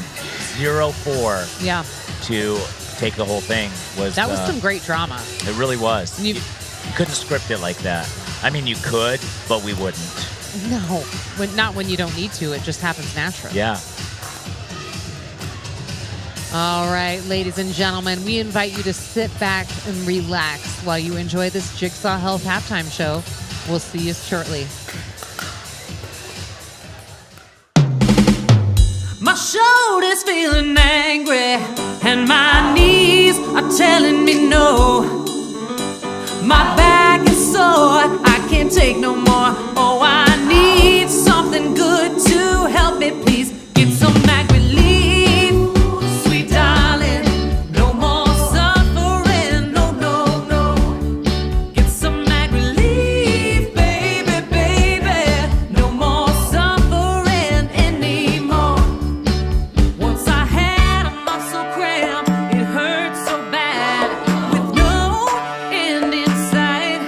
0-4 to take the whole thing was some great drama. It really was. You couldn't script it like that. I mean, you could, but we wouldn't. No, not when you don't need to. It just happens naturally. Yeah. All right, ladies and gentlemen, we invite you to sit back and relax while you enjoy this Jigsaw Health halftime show. We'll see you shortly. My shoulder's feeling angry, and my knees are telling me no. My back is sore, I can't take no more. Oh, I need something good to help me, please. Get some back relief, sweet darling. No more suffering, no, no, no. Get some back relief, baby, baby. No more suffering anymore. Once I had a muscle cramp, it hurt so bad, with no end in sight.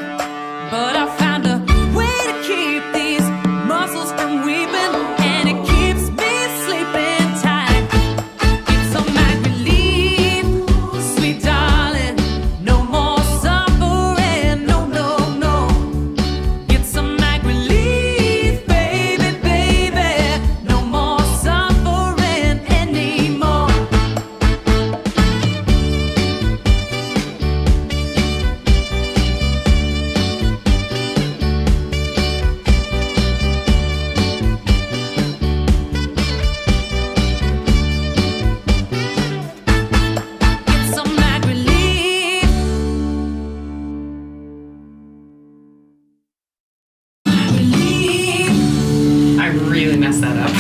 But I found a way to keep these muscles from weeping, and it keeps me sleeping tight. Get some back relief, sweet darling. No more suffering, no, no, no. Get some back relief, baby, baby. No more suffering anymore. Get some back relief. I really messed that up.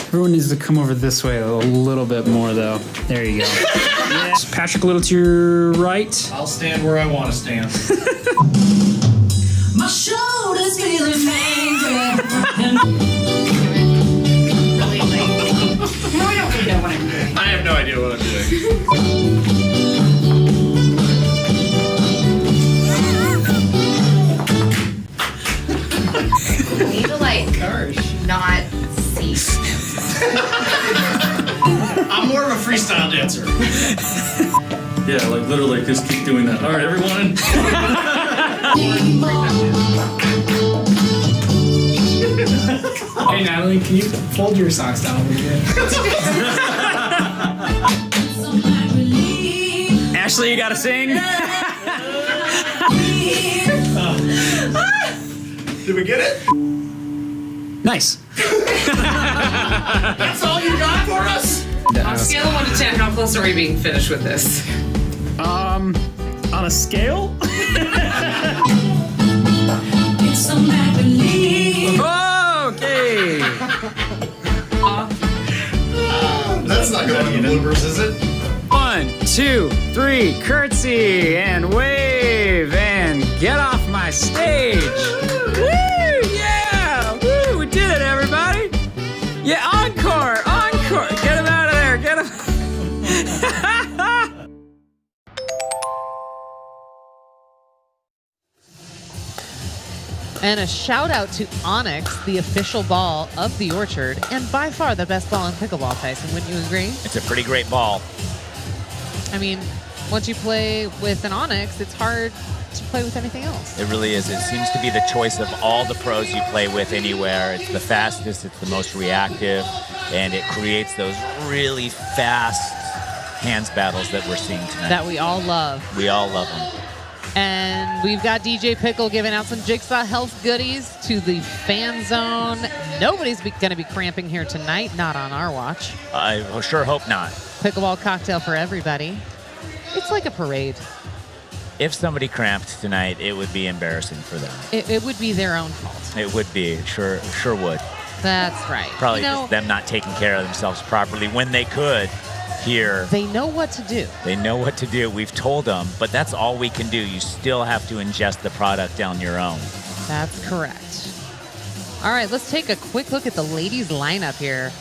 Everyone needs to come over this way a little bit more, though. There you go. Yes. Patrick, a little to your right. I'll stand where I want to stand. My shoulder's feeling angry. I have no idea what I'm doing. You need to not see. I'm more of a freestyle dancer. Yeah, like literally just keep doing that. All right, everyone. Hey, Natalie, can you fold your socks down a little bit? Ashley, you gotta sing. Did we get it? Nice. That's all you got for us? On a scale of 1 to 10, how close are we being finished with this? On a scale? It's some back relief. Okay. That's not going in the bloopers, is it? 1, 2, 3, curtsy and wave and get off my stage. Woo! Yeah! Woo! We did it, everybody! Yeah, encore! Encore! Get him out of there! Get him! And a shout out to Onyx, the official ball of the Orchard, and by far the best ball in pickleball, Tyson. Wouldn't you agree? It's a pretty great ball. I mean, once you play with an Onyx, it's hard to play with anything else. It really is. It seems to be the choice of all the pros you play with anywhere. It's the fastest, it's the most reactive, and it creates those really fast hands battles that we're seeing tonight. That we all love. We all love them. And we've got DJ Pickle giving out some Jigsaw Health goodies to the fan zone. Nobody's going to be cramping here tonight, not on our watch. I sure hope not. Pickleball cocktail for everybody. It's like a parade. If somebody cramped tonight, it would be embarrassing for them. It would be their own fault. It would be, sure would. That's right. Probably just them not taking care of themselves properly when they could here. They know what to do. They know what to do. We've told them, but that's all we can do. You still have to ingest the product down your own. That's correct. All right, let's take a quick look at the ladies' lineup here.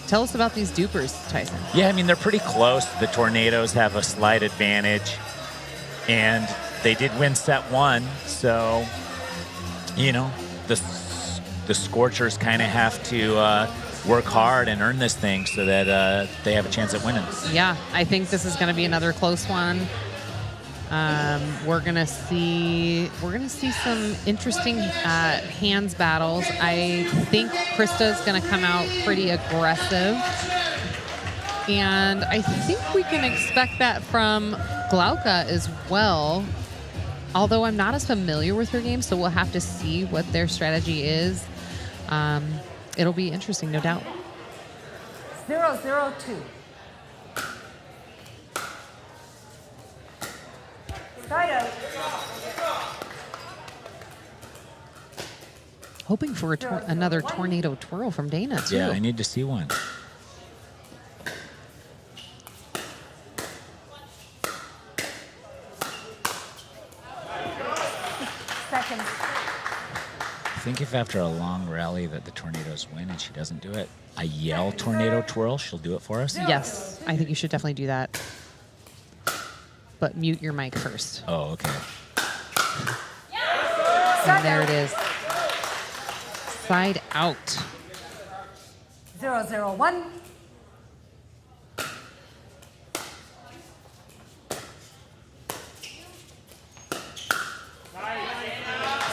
Tell us about these dupers, Tyson. Yeah, I mean, they're pretty close. The Tornadoes have a slight advantage, and they did win set 1. So, you know, the Scorchers kind of have to work hard and earn this thing so that they have a chance at winning. Yeah, I think this is going to be another close one. We're gonna see some interesting hands battles. I think Krista's gonna come out pretty aggressive, and I think we can expect that from Glauca as well. Although I'm not as familiar with her game, so we'll have to see what their strategy is. It'll be interesting, no doubt. 0-0-2. Hoping for another tornado twirl from Dana, too. Yeah, I need to see one. Seconds. I think if after a long rally that the Tornadoes win and she doesn't do it, I yell tornado twirl, she'll do it for us? Yes, I think you should definitely do that. But mute your mic first. Oh, okay. And there it is. Side out. 0-0-1.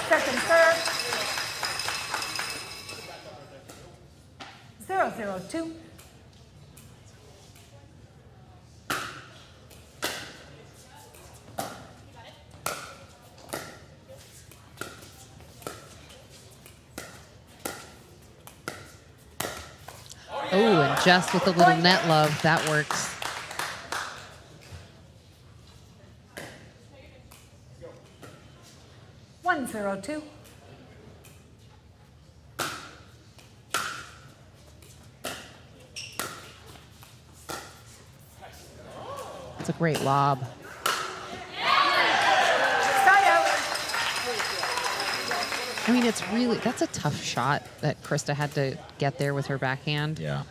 Second serve. 0-0-2. Oh, and just with a little net love, that works. One 0-2. It's a great lob. I mean, that's a tough shot that Krista had to get there with her backhand. Yeah.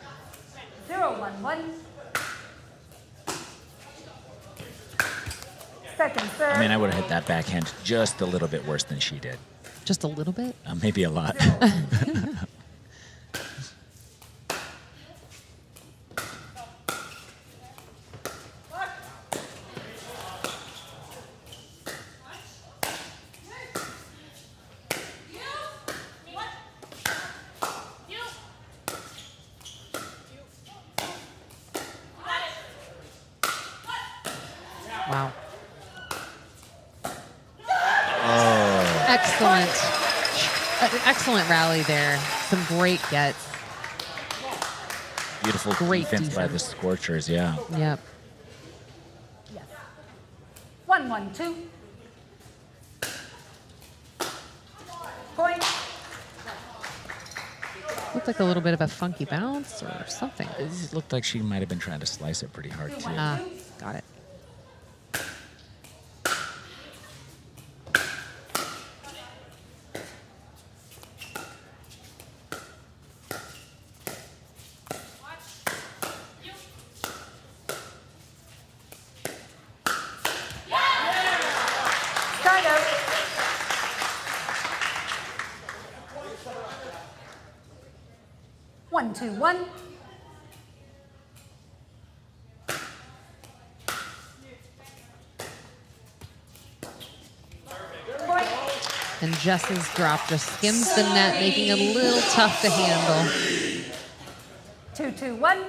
0-1-1. Second serve. I mean, I would have hit that backhand just a little bit worse than she did. Just a little bit? Maybe a lot. Wow. Oh. Excellent rally there. Some great gets. Beautiful defense by the Scorchers, yeah. Yep. Yes. 1-1-2. Point. Looked like a little bit of a funky bounce or something. It looked like she might have been trying to slice it pretty hard, too. Got it. One, two, one. And Jess's drop just skims the net, making it a little tough to handle. 2-2-1.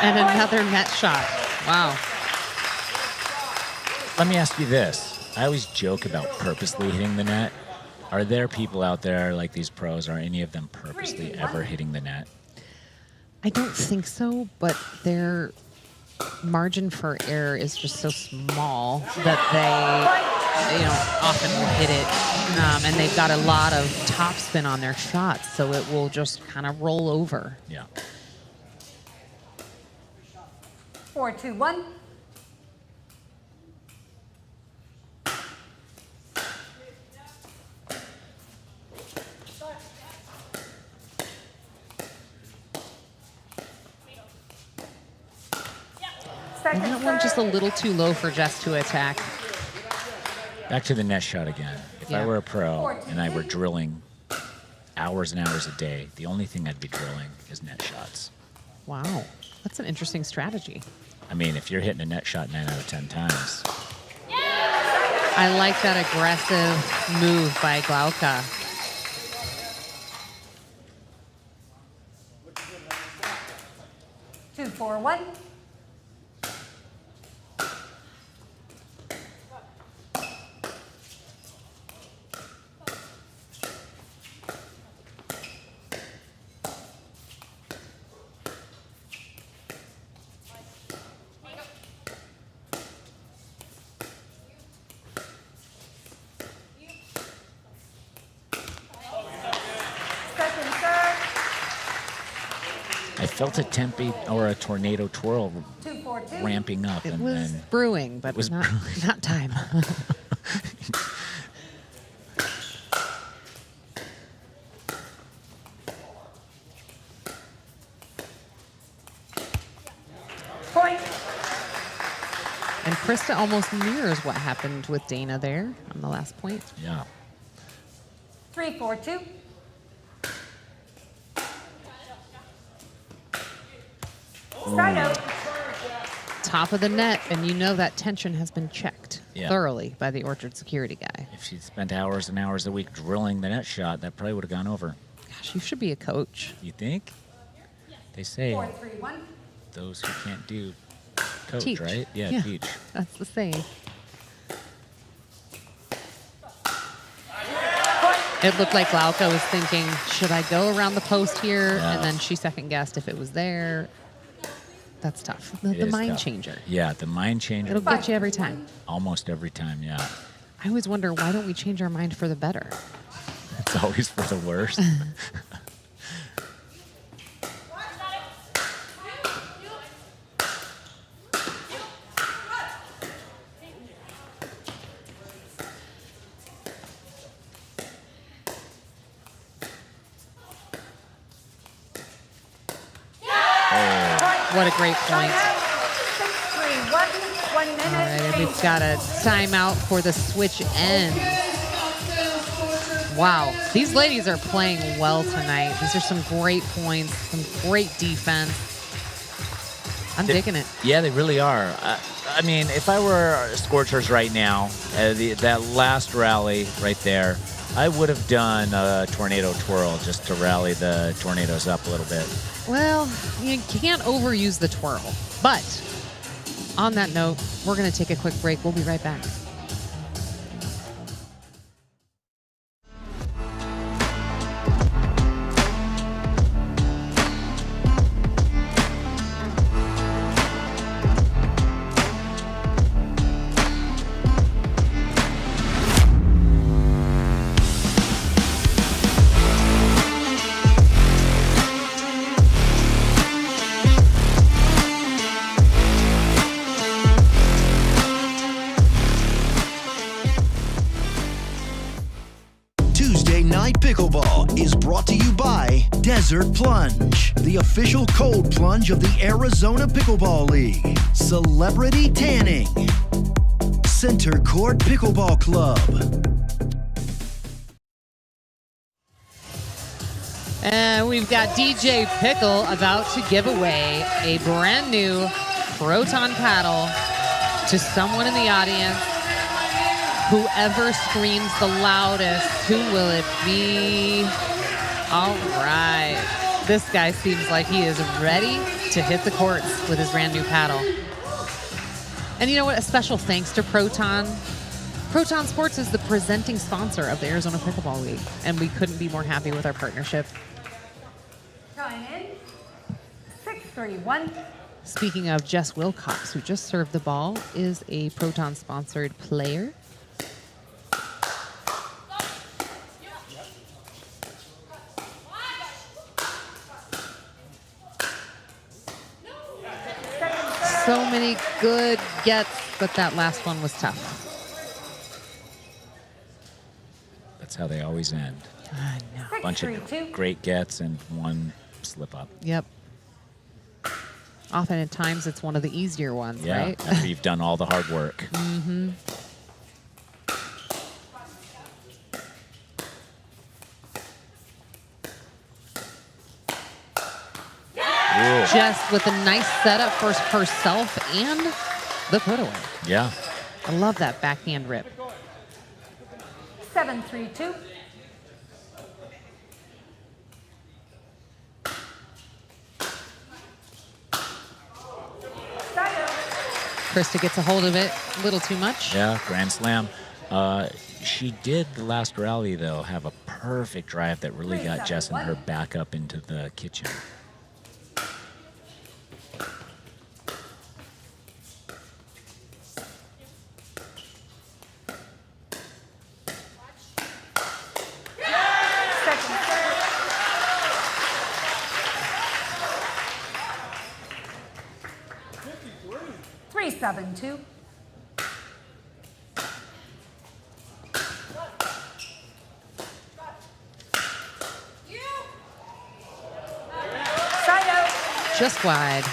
And another net shot. Wow. Let me ask you this. I always joke about purposely hitting the net. Are there people out there like these pros? Are any of them purposely ever hitting the net? I don't think so, but their margin for error is just so small that they often will hit it. And they've got a lot of topspin on their shots, so it will just kind of roll over. Yeah. 4-2-1. And that one just a little too low for Jess to attack. Back to the net shot again. If I were a pro and I were drilling hours and hours a day, the only thing I'd be drilling is net shots. Wow. That's an interesting strategy. I mean, if you're hitting a net shot 9 out of 10 times. I like that aggressive move by Glauca. Two, 4-1. I felt a Tempe or a tornado twirl ramping up. It and was then brewing, but it was not time. Point. And Krista almost mirrors what happened with Dana there on the last point. Yeah. 3-4-2. Side out. Top of the net, and you know that tension has been checked Yeah. thoroughly by the Orchard security guy. If she'd spent hours and hours a week drilling the net shot, that probably would have gone over. Gosh, you should be a coach. You think? They say 4-3-1. those who can't do coach, Teach. right? Yeah, Yeah. teach. That's the saying. It looked like Glauca was thinking, should I go around the post here? Yeah. And then she second guessed if it was there. That's tough. The It is mind tough. changer. Yeah, the mind changer. It'll get you every time. Almost every time, yeah. I always wonder, why don't we change our mind for the better? It's always for the worst. What a great point. 6-3-1. 1 minute. All right, and we've got a timeout for the switch end. Wow, these ladies are playing well tonight. These are some great points, some great defense. I'm digging it. Yeah, they really are. I mean, if I were Scorchers right now, that last rally right there, I would have done a tornado twirl just to rally the Tornadoes up a little bit. Well, you can't overuse the twirl. But on that note, we're going to take a quick break. We'll be right back. Tuesday Night Pickleball is brought to you by Desert Plunge, the official cold plunge of the Arizona Pickleball League. Celebrity Tanning. Center Court Pickleball Club. And we've got DJ Pickle about to give away a brand new Proton paddle to someone in the audience. Whoever screams the loudest, who will it be? All right. This guy seems like he is ready to hit the courts with his brand new paddle. And you know what? A special thanks to Proton. Proton Sports is the presenting sponsor of the Arizona Pickleball League, and we couldn't be more happy with our partnership. Time in. 6-3-1. Speaking of Jess Wilcox, who just served the ball, is a Proton-sponsored player. So many good gets, but that last one was tough. That's how they always end. I know. A bunch of great gets and one slip up. Yep. Often at times it's one of the easier ones, Yeah, right? after you've done all the hard work. Mm-hmm. Jess with a nice setup for herself and the put-away. Yeah. I love that backhand rip. 7-3-2. Krista gets a hold of it a little too much. Yeah, grand slam. She did the last rally, though, have a perfect drive that really got Jess and her back up into the kitchen. Three, 7-2. Side out. Just wide.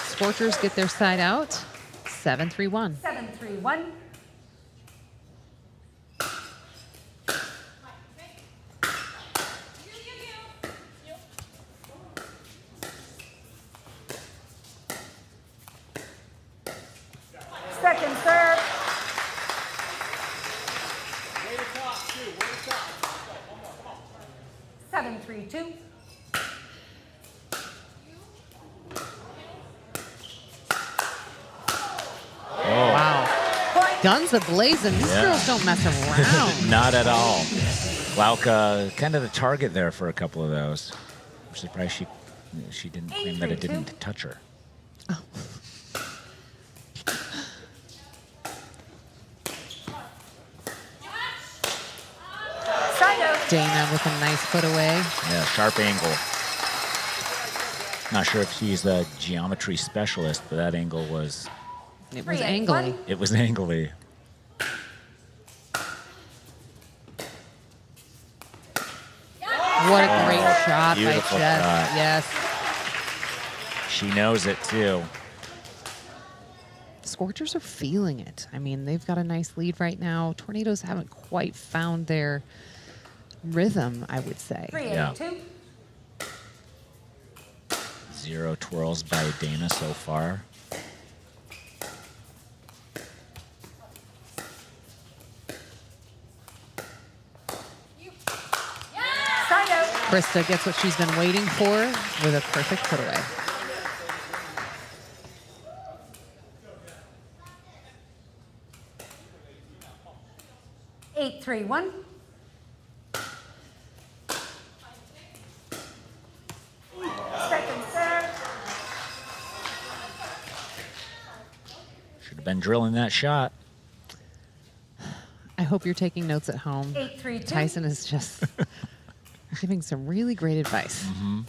Scorchers get their side out. 7-3-1. 7-3-1. Second serve. Seven, 3-2. Wow. Guns a-blazing. These girls don't mess around. Not at all. Lauka, kind of the target there for a couple of those. I'm surprised she didn't claim that it didn't touch her. Oh. Dana with a nice put away. Yeah, sharp angle. Not sure if he's a geometry specialist, but that angle was... It was angly. It was angly. What a great shot Beautiful by Jess. shot. Yes. She knows it, too. Scorchers are feeling it. I mean, they've got a nice lead right now. Tornadoes haven't quite found their rhythm, I would say. 3-8-2. 0 twirls by Dana so far. Krista gets what she's been waiting for with a perfect put away. Eight, 3-1. Second serve. Should have been drilling that shot. I hope you're taking notes at home. 8-3-2. Tyson is just giving some really great advice. Mm-hmm.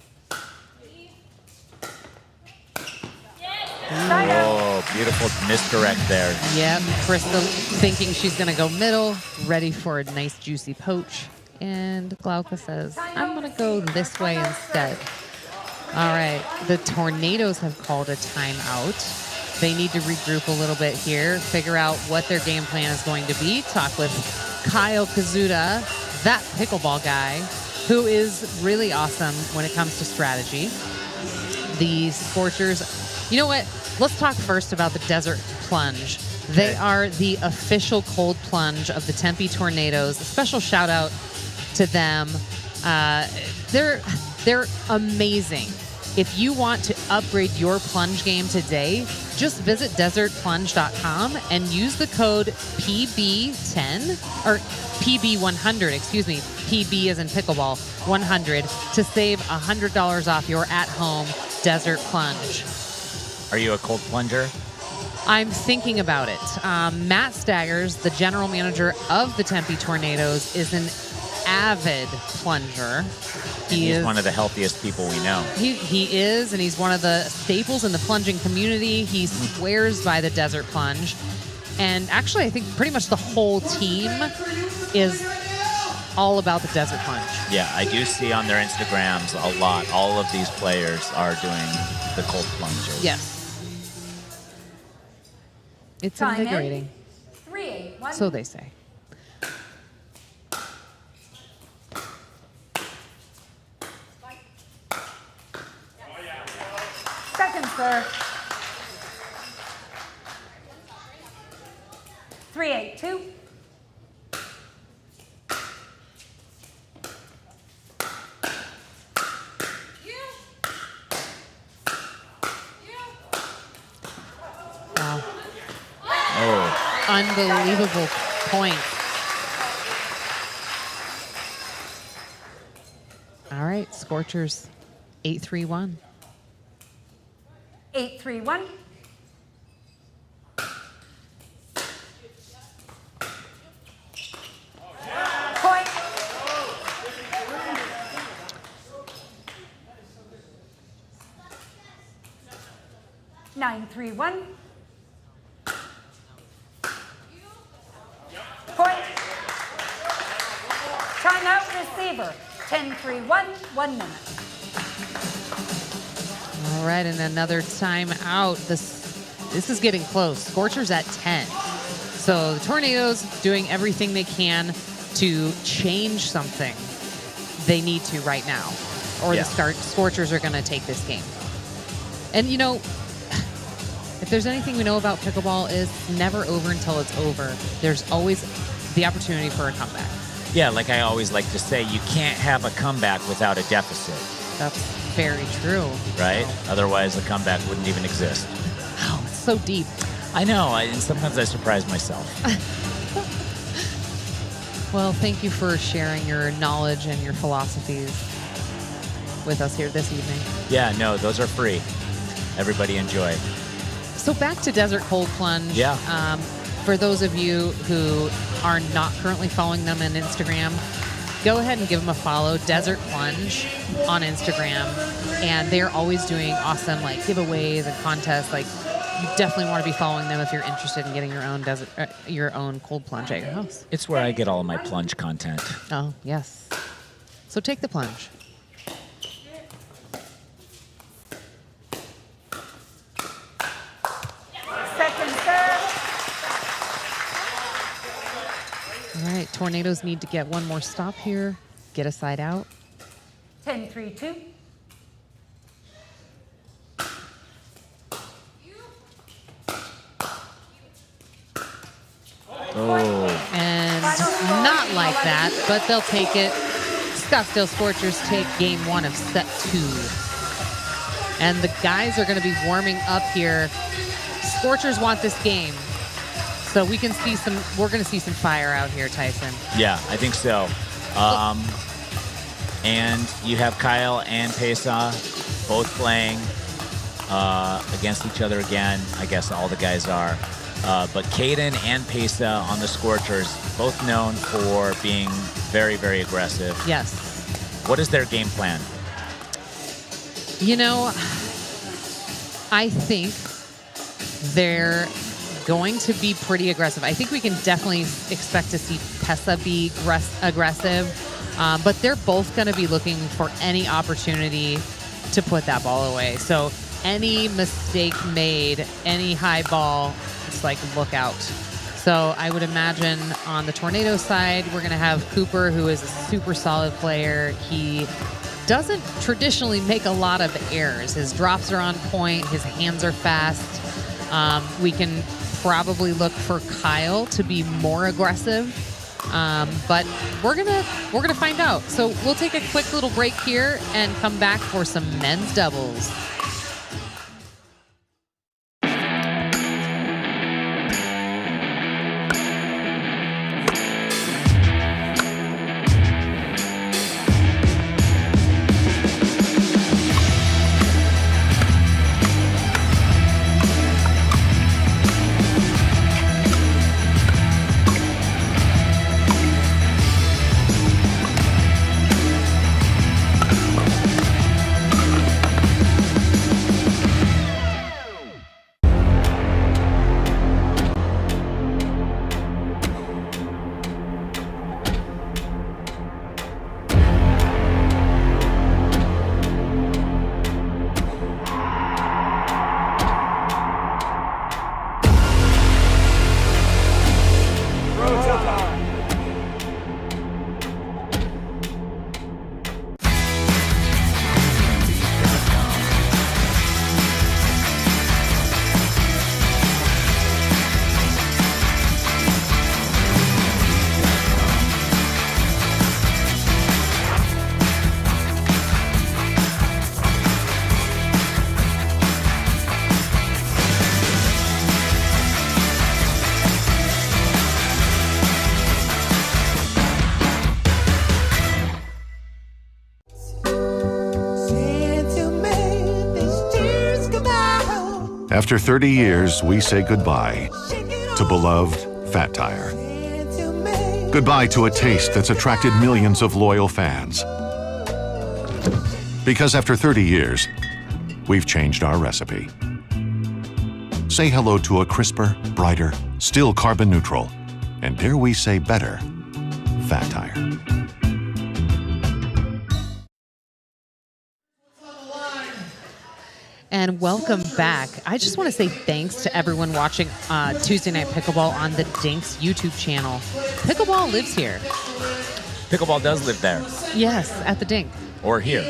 Oh, beautiful misdirect there. Yep, Krista thinking she's going to go middle, ready for a nice juicy poach. And Glauca says, I'm going to go this way instead. All right, the Tornadoes have called a timeout. They need to regroup a little bit here, figure out what their game plan is going to be. Talk with Kyle Kazuda, that pickleball guy, who is really awesome when it comes to strategy. The Scorchers, you know what? Let's talk first about the Desert Plunge. They are the official cold plunge of the Tempe Tornadoes. A special shout out to them. They're amazing. If you want to upgrade your plunge game today, just visit desertplunge.com and use the code PB10 or PB100, excuse me, PB as in pickleball 100 to save $100 off your at-home desert plunge. Are you a cold plunger? I'm thinking about it. Matt Staggers, the general manager of the Tempe Tornadoes, is an avid plunger. He's one of the healthiest people we know. He is, and he's one of the staples in the plunging community. He swears by the desert plunge. And actually, I think pretty much the whole team is all about the desert plunge. Yeah, I do see on their Instagrams a lot. All of these players are doing the cold plunges. Yes. It's invigorating. 3-8-1. So they say. Second serve. 3-8-2. Wow. Oh. Unbelievable point. All right, Scorchers 8-3-1. 8-3-1. Point. Nine, 3-1. Point. Timeout receiver. 10-3-1. 1 minute. All right, and another timeout. This is getting close. Scorchers at 10. So the Tornadoes doing everything they can to change something they need to right now, or the Scorchers are going to take this game. And you know, if there's anything we know about pickleball, is never over until it's over. There's always the opportunity for a comeback. Yeah, like I always like to say, you can't have a comeback without a deficit. That's very true. Right? Otherwise, the comeback wouldn't even exist. Oh, it's so deep. I know, and sometimes I surprise myself. Well, thank you for sharing your knowledge and your philosophies with us here this evening. Yeah, no, those are free. Everybody enjoy. So back to Desert Cold Plunge. Yeah. For those of you who are not currently following them on Instagram, go ahead and give them a follow, Desert Plunge on Instagram. And they're always doing awesome like giveaways and contests. Like, you definitely want to be following them if you're interested in getting your own cold plunge at your house. It's where I get all of my plunge content. Oh, yes. So take the plunge. Second serve. All right, Tornadoes need to get one more stop here. Get a side out. 10-3-2. Oh. And not like that, but they'll take it. Scottsdale Scorchers take game 1 of set 2. And the guys are going to be warming up here. Scorchers want this game. So we're going to see some fire out here, Tyson. Yeah, I think so. And you have Kyle and Pesa both playing against each other again. I guess all the guys are. But Caden and Pesa on the Scorchers, both known for being very, very aggressive. Yes. What is their game plan? You know, I think they're going to be pretty aggressive. I think we can definitely expect to see Pesa be aggressive, but they're both going to be looking for any opportunity to put that ball away. So any mistake made, any high ball, it's like, look out. So I would imagine on the Tornado side, we're going to have Cooper, who is a super solid player. He doesn't traditionally make a lot of errors. His drops are on point. His hands are fast. We can probably look for Kyle to be more aggressive But we're gonna find out. So we'll take a quick little break here and come back for some men's doubles. After 30 years, we say goodbye to beloved Fat Tire. Goodbye to a taste that's attracted millions of loyal fans. Because after 30 years, we've changed our recipe. Say hello to a crisper, brighter, still carbon neutral, and dare we say better, Fat Tire. And welcome back. I just want to say thanks to everyone watching Tuesday Night Pickleball on the Dinks YouTube channel. Pickleball lives here. Pickleball does live there. Yes, at the Dink. Or here.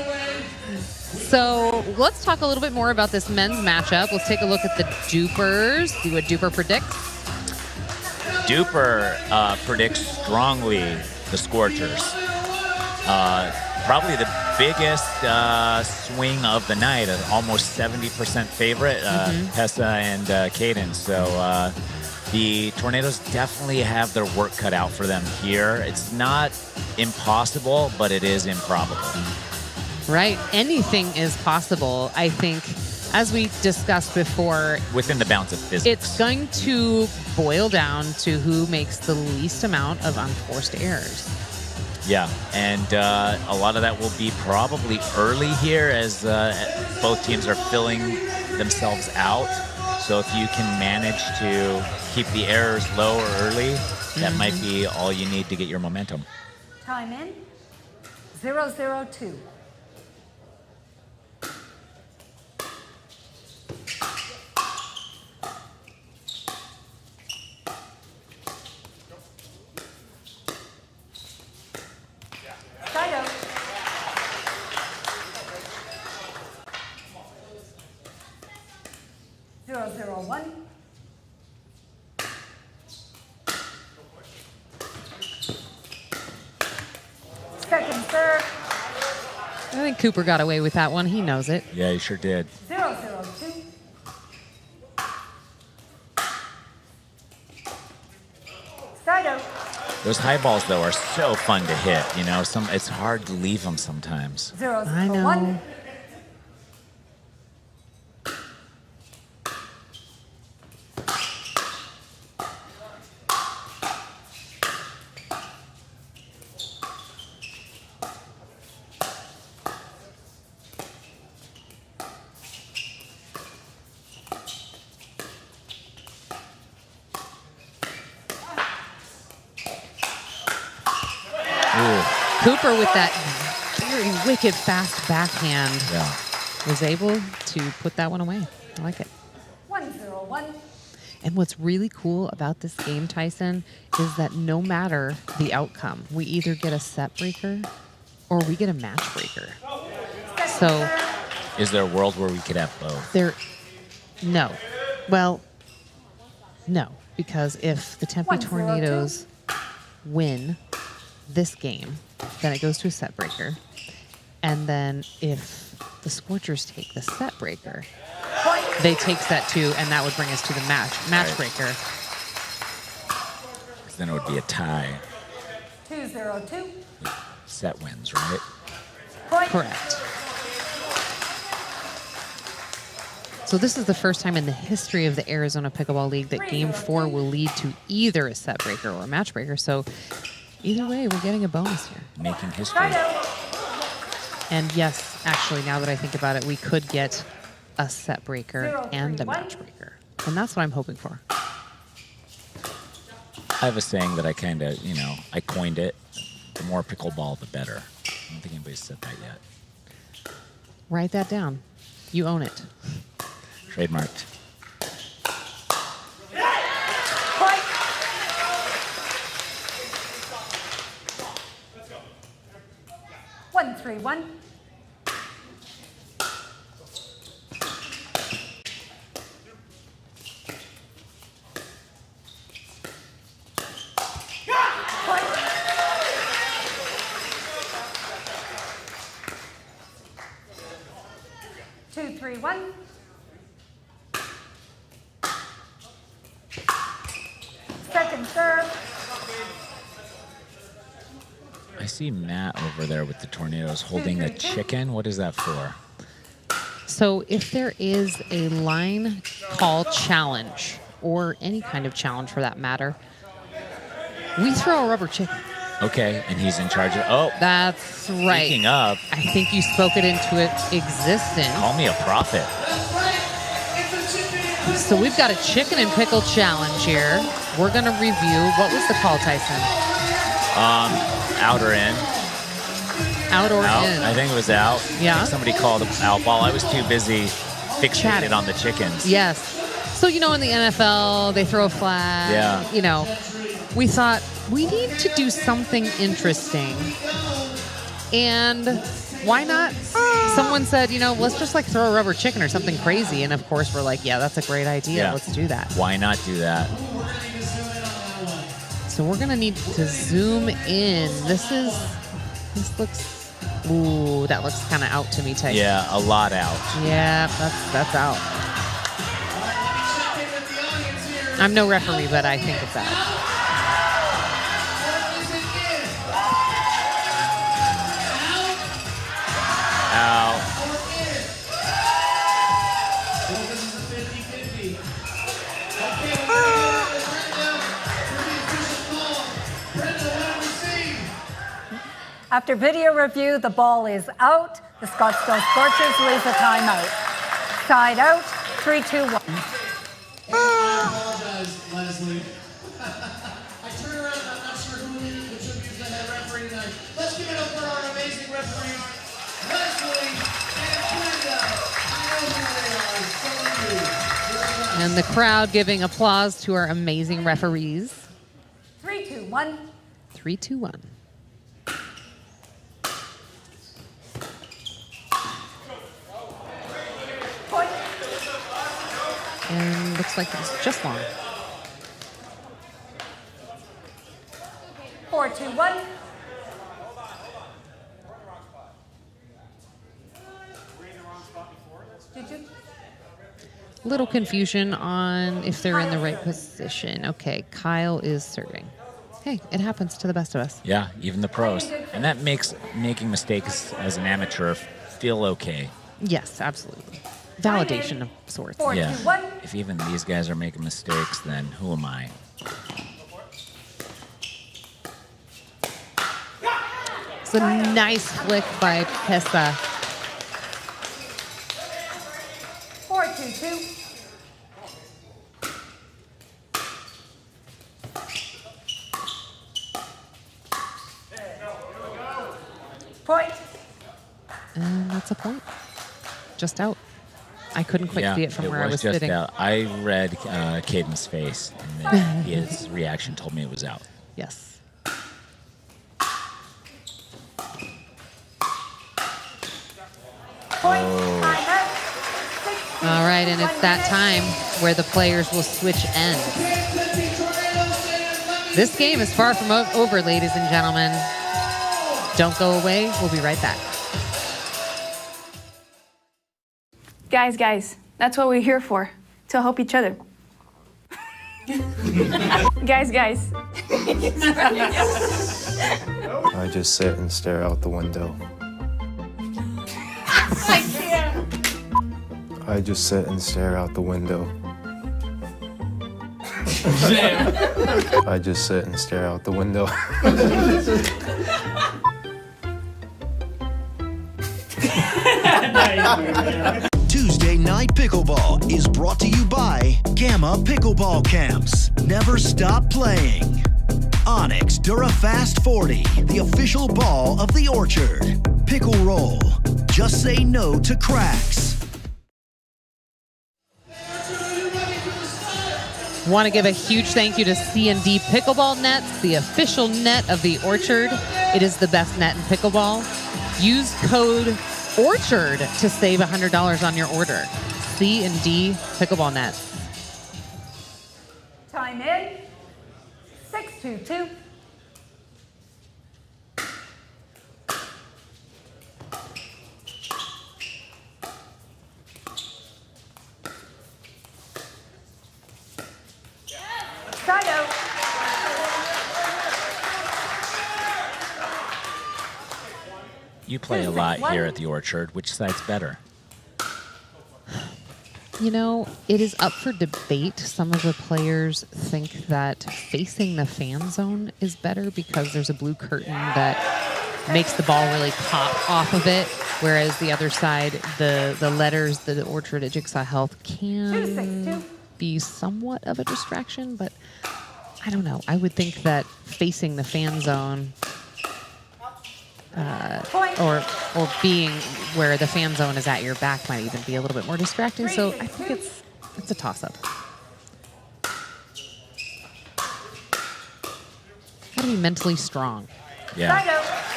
So let's talk a little bit more about this men's matchup. Let's take a look at the Dupers, see what Duper predicts. Duper predicts strongly the Scorchers. Probably the biggest swing of the night, an almost 70% favorite, Tessa and Caden. So the Tornadoes definitely have their work cut out for them here. It's not impossible, but it is improbable. Right. Anything is possible, I think, as we discussed before. Within the bounds of physics. It's going to boil down to who makes the least amount of unforced errors. Yeah, and a lot of that will be probably early here as both teams are filling themselves out. So if you can manage to keep the errors low or early, that might be all you need to get your momentum. Time in, 0-0-2. Second serve. I think Cooper got away with that one. He knows it. Yeah, he sure did. 0-0-2. Side out. Those high balls, though, are so fun to hit. You know, it's hard to leave them sometimes. 0-0-1. Cooper with that very wicked fast backhand was able to put that one away. I like it. 1-0-1. And what's really cool about this game, Tyson, is that no matter the outcome, we either get a set breaker or we get a match breaker. So is there a world where we could have both? No. Well, no, because if the Tempe Tornadoes win this game, then it goes to a set breaker. And then if the Scorchers take the set breaker, they take set 2, and that would bring us to the match breaker. Then it would be a tie. 2-0-2. Set wins, right? Correct. So this is the first time in the history of the Arizona Pickleball League that Game 4 will lead to either a set breaker or a match breaker. So either way, we're getting a bonus here. Making history. And yes, actually, now that I think about it, we could get a set breaker and a match breaker. And that's what I'm hoping for. I have a saying that I kind of, I coined it. The more pickleball, the better. I don't think anybody's said that yet. Write that down. You own it. Trademarked. 1-3-1. Second serve. I see Matt over there with the Tornadoes holding a chicken. What is that for? So if there is a line call challenge, or any kind of challenge for that matter, we throw a rubber chicken. Okay, and he's in charge of... Oh, that's right. Speaking of... I think you spoke it into existence. Call me a prophet. So we've got a chicken and pickle challenge here. We're going to review. What was the call, Tyson? Out or in. Out or in. I think it was out. Yeah. I think somebody called out ball. I was too busy fixated on the chickens. Yes. So, in the NFL, they throw a flag. Yeah. We thought we need to do something interesting. And why not? Someone said, let's just throw a rubber chicken or something crazy. And of course, we're like, yeah, that's a great idea. Yeah. Let's do that. Why not do that? So we're going to need to zoom in. This looks, ooh, that looks kind of out to me, Tyson. Yeah, a lot out. Yeah, that's out. I'm no referee, but I think it's out. Out. After video review, the ball is out. The Scottsdale Scorchers lose a timeout. Side out, 3-2-1. I apologize, Leslie. I turn around and I'm not sure which of you is the head referee tonight. Let's give it up for our amazing referee, Leslie and Brenda. I know who they are. So do you. And the crowd giving applause to our amazing referees. 3-2-1. 3-2-1. Point. And looks like it's just long. 4-2-1. Did you? Little confusion on if they're in the right position. Okay, Kyle is serving. Hey, it happens to the best of us. Yeah, even the pros. And that makes making mistakes as an amateur feel okay. Yes, absolutely. Validation of sorts. Yeah. If even these guys are making mistakes, then who am I? It's a nice flick by Pesa. 4-2-2. Point. And that's a point. Just out. I couldn't quite see it from where I was just sitting. Out. I read Caden's face, and then his reaction told me it was out. Yes. Point. All right, and it's that time where the players will switch ends. This game is far from over, ladies and gentlemen. Don't go away. We'll be right back. Guys, that's what we're here for, to help each other. Guys. I just sit and stare out the window. I can't. I just sit and stare out the window. I just sit and stare out the window. Tuesday Night Pickleball is brought to you by Gamma Pickleball Camps. Never stop playing. Onyx Durafast 40, the official ball of the Orchard. Pickle Roll. Just say no to cracks. Want to give a huge thank you to C&D Pickleball Nets, the official net of the Orchard. It is the best net in pickleball. Use code ORCHARD to save $100 on your order. C&D Pickleball Nets. Time in. 6-2-2. Side out. You play a lot here at the Orchard. Which side's better? You know, it is up for debate. Some of the players think that facing the fan zone is better because there's a blue curtain that makes the ball really pop off of it, whereas the other side, the letters, the Orchard at Jigsaw Health can be somewhat of a distraction, but I don't know. I would think that facing the fan zone or being where the fan zone is at your back might even be a little bit more distracting. So I think it's a toss-up. Gotta be mentally strong. Yeah.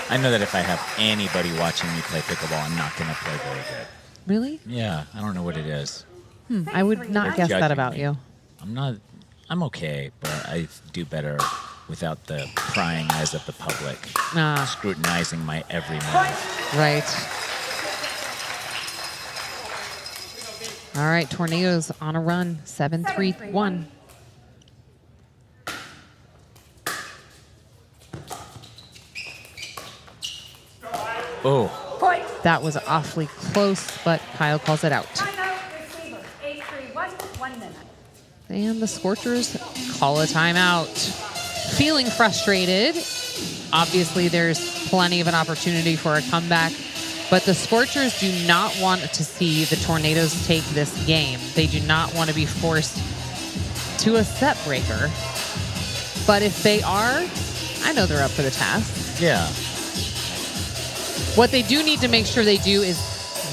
I know that if I have anybody watching me play pickleball, I'm not going to play very good. Really? Yeah. I don't know what it is. I would not guess that about you. I'm okay, but I do better without the prying eyes of the public, scrutinizing my every move. Right. All right, Tornadoes on a run, 7-3-1. Oh. That was awfully close, but Kyle calls it out. Timeout, receiver. 8-3-1, 1 minute. And the Scorchers call a timeout. Feeling frustrated. Obviously, there's plenty of an opportunity for a comeback, but the Scorchers do not want to see the Tornadoes take this game. They do not want to be forced to a set breaker. But if they are, I know they're up for the task. Yeah. What they do need to make sure they do is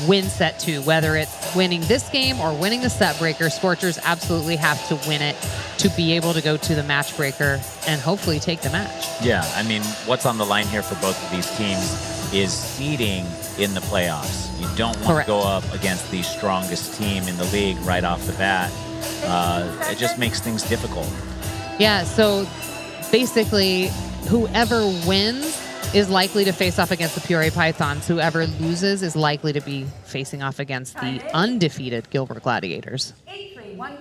win set 2, whether it's winning this game or winning the set breaker. Scorchers absolutely have to win it to be able to go to the match breaker and hopefully take the match. Yeah, I mean, what's on the line here for both of these teams is seeding in the playoffs. You don't want to go up against the strongest team in the league right off the bat. It just makes things difficult. Yeah, so basically, whoever wins is likely to face off against the Peoria Pythons. Whoever loses is likely to be facing off against the undefeated Gilbert Gladiators. 8-3-1.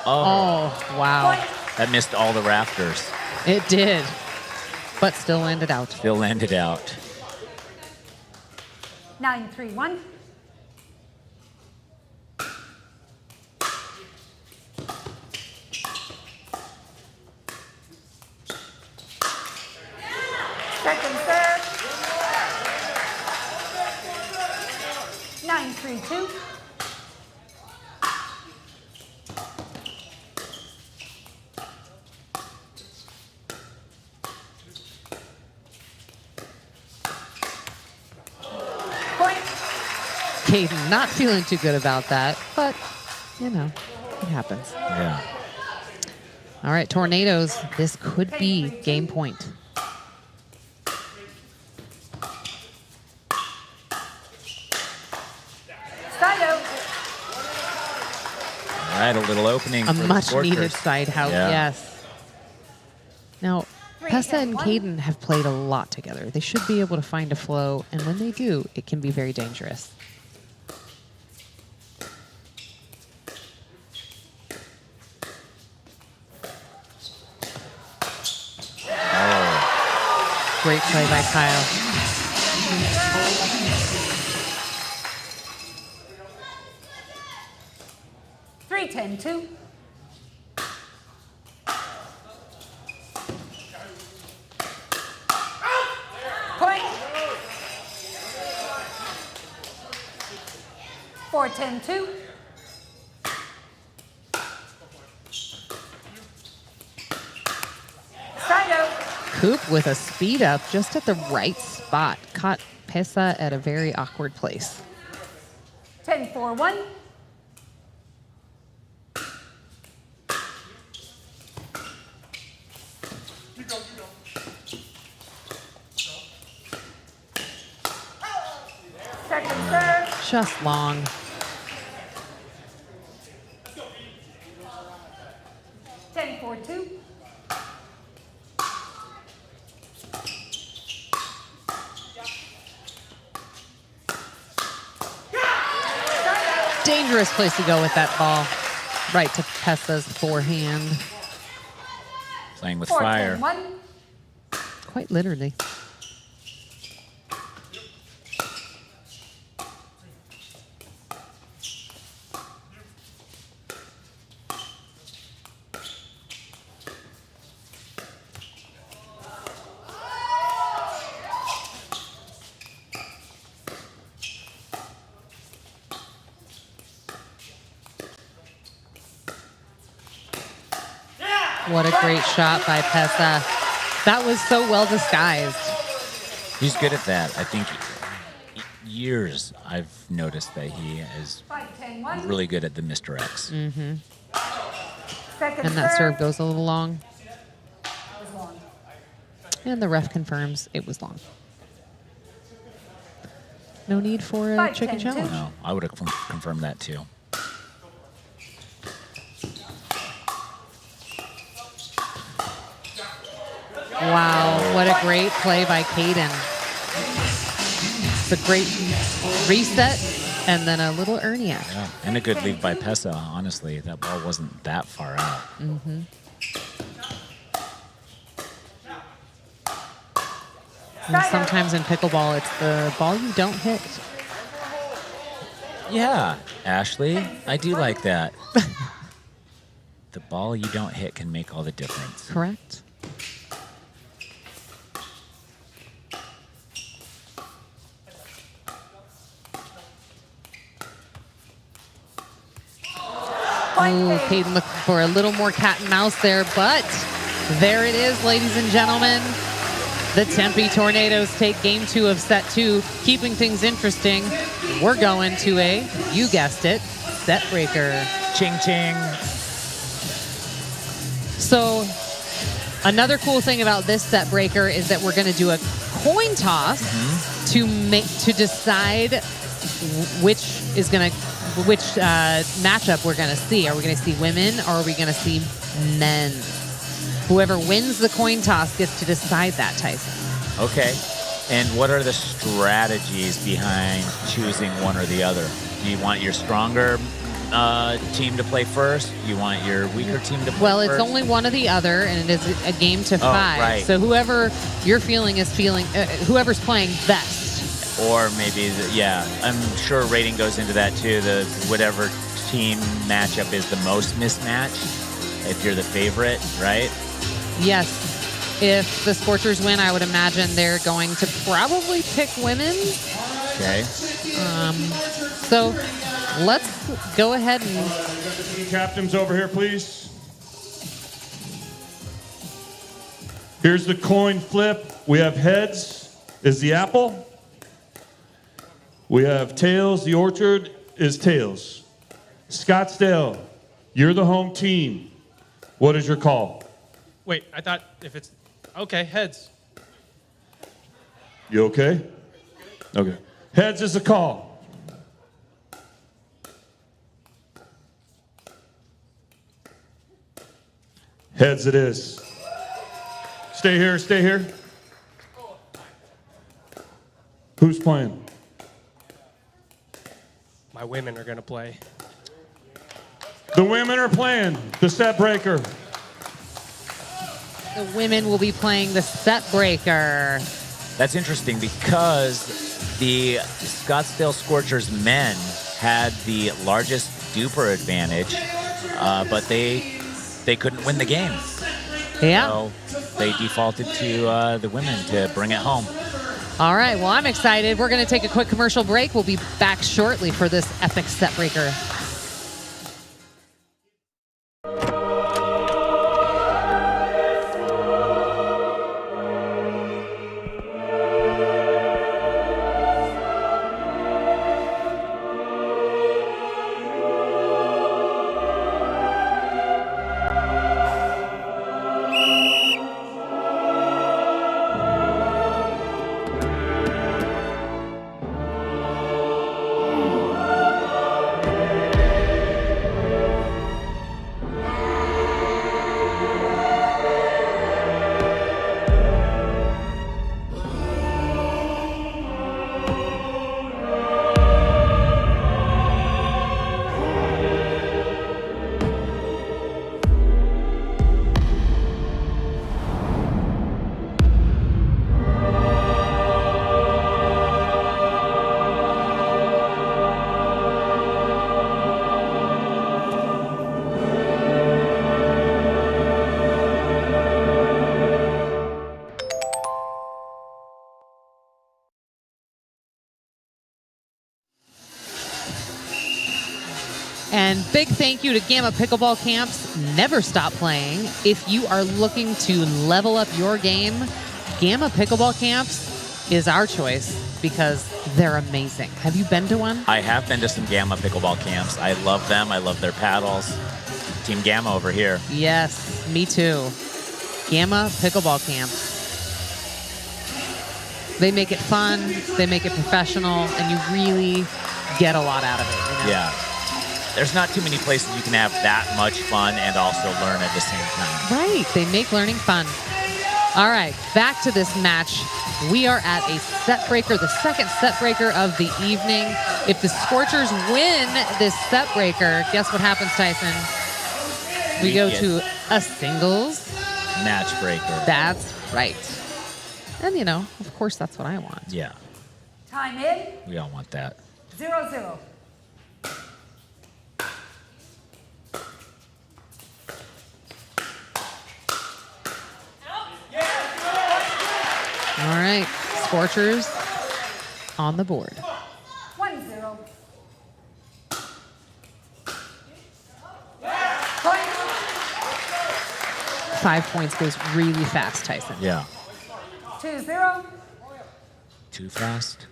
Oh, wow. That missed all the rafters. It did, but still landed out. Still landed out. 9-3-1. Second serve. 9-3-2. Caden not feeling too good about that, but, you know, it happens. Yeah. All right, Tornadoes, this could be game point. right, a little opening A for the much-needed Scorchers. side out, Yeah. yes. Now, Pessa and Caden have played a lot together. They should be able to find a flow, and when they do, it can be very dangerous. Great play by Kyle. 3-10-2. Point. 4-10-2. Side out. Coop with a speed up just at the right spot. Caught Pessa at a very awkward place. 10-4-1. Second serve. Just long. Ten, 4-2. Dangerous place to go with that ball. Right to Pessa's forehand. Playing with 4-10-1. fire. Quite literally. What a great shot by Pessa. That was so well disguised. He's good at that. I think years I've noticed that he is 5-10-1. really good at the misdirects. Mm-hmm. Second And that serve serve. goes a little long. Was long. And the ref confirms it was long. No need for a chicken 5-10-2. challenge. No, I would have confirmed that too. Wow, what a great play by Caden. It's a great reset and then a little Erniak. Yeah, and a good lead by Pessa, honestly. That ball wasn't that far out. Mm-hmm. And sometimes in pickleball, it's the ball you don't hit. Yeah, Ashley, I do like that. The ball you don't hit can make all the difference. Correct. Ooh, Caden looking for a little more cat and mouse there, but there it is, ladies and gentlemen. The Tempe Tornadoes take game 2 of set 2, keeping things interesting. We're going to a, you guessed it, set breaker. Ching ching. So another cool thing about this set breaker is that we're going to do a coin toss to decide which matchup we're going to see. Are we going to see women or are we going to see men? Whoever wins the coin toss gets to decide that, Tyson. Okay. And what are the strategies behind choosing one or the other? Do you want your stronger team to play first? You want your weaker team to play first? Well, it's only one or the other, and it is a game to 5. Right. So whoever you're feeling is feeling, whoever's playing best. Or maybe, yeah, I'm sure rating goes into that too. The whatever team matchup is the most mismatched, if you're the favorite, right? Yes. If the Scorchers win, I would imagine they're going to probably pick women. Okay. So let's go ahead and... Captains over here, please. Here's the coin flip. We have heads is the apple. We have tails. The orchard is tails. Scottsdale, you're the home team. What is your call? Wait, I thought if it's... Okay, heads. You okay? Okay. Heads is the call. Heads it is. Stay here, stay here. Who's playing? My women are going to play. The women are playing the set breaker. The women will be playing the set breaker. That's interesting because the Scottsdale Scorchers men had the largest duper advantage, but they couldn't win the game. Yeah. So they defaulted to the women to bring it home. All right, well, I'm excited. We're going to take a quick commercial break. We'll be back shortly for this epic set breaker. And big thank you to Gamma Pickleball Camps. Never stop playing. If you are looking to level up your game, Gamma Pickleball Camps is our choice because they're amazing. Have you been to one? I have been to some Gamma Pickleball camps. I love them. I love their paddles. Team Gamma over here. Yes, me too. Gamma Pickleball Camps. They make it fun, they make it professional, and you really get a lot out of it. You know? Yeah. There's not too many places you can have that much fun and also learn at the same time. Right, they make learning fun. All right, back to this match. We are at a set breaker, the second set breaker of the evening. If the Scorchers win this set breaker, guess what happens, Tyson? We go to a singles match breaker. That's right. And, you know, of course, that's what I want. Yeah. Time in. We all want that. 0-0. All right, Scorchers on the board. 1-0. 5 points goes really fast, Tyson. Yeah. 2-0. Too fast?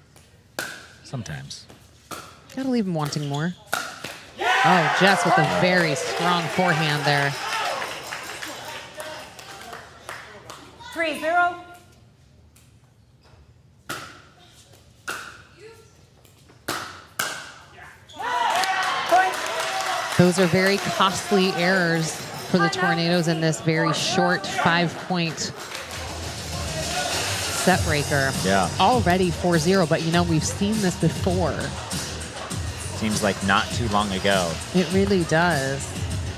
Sometimes. Gotta leave him wanting more. Oh, Jess with a very strong forehand there. 3-0. Those are very costly errors for the Tornadoes in this very short 5-point set breaker. Yeah. Already 4-0, but you know, we've seen this before. Seems like not too long ago. It really does.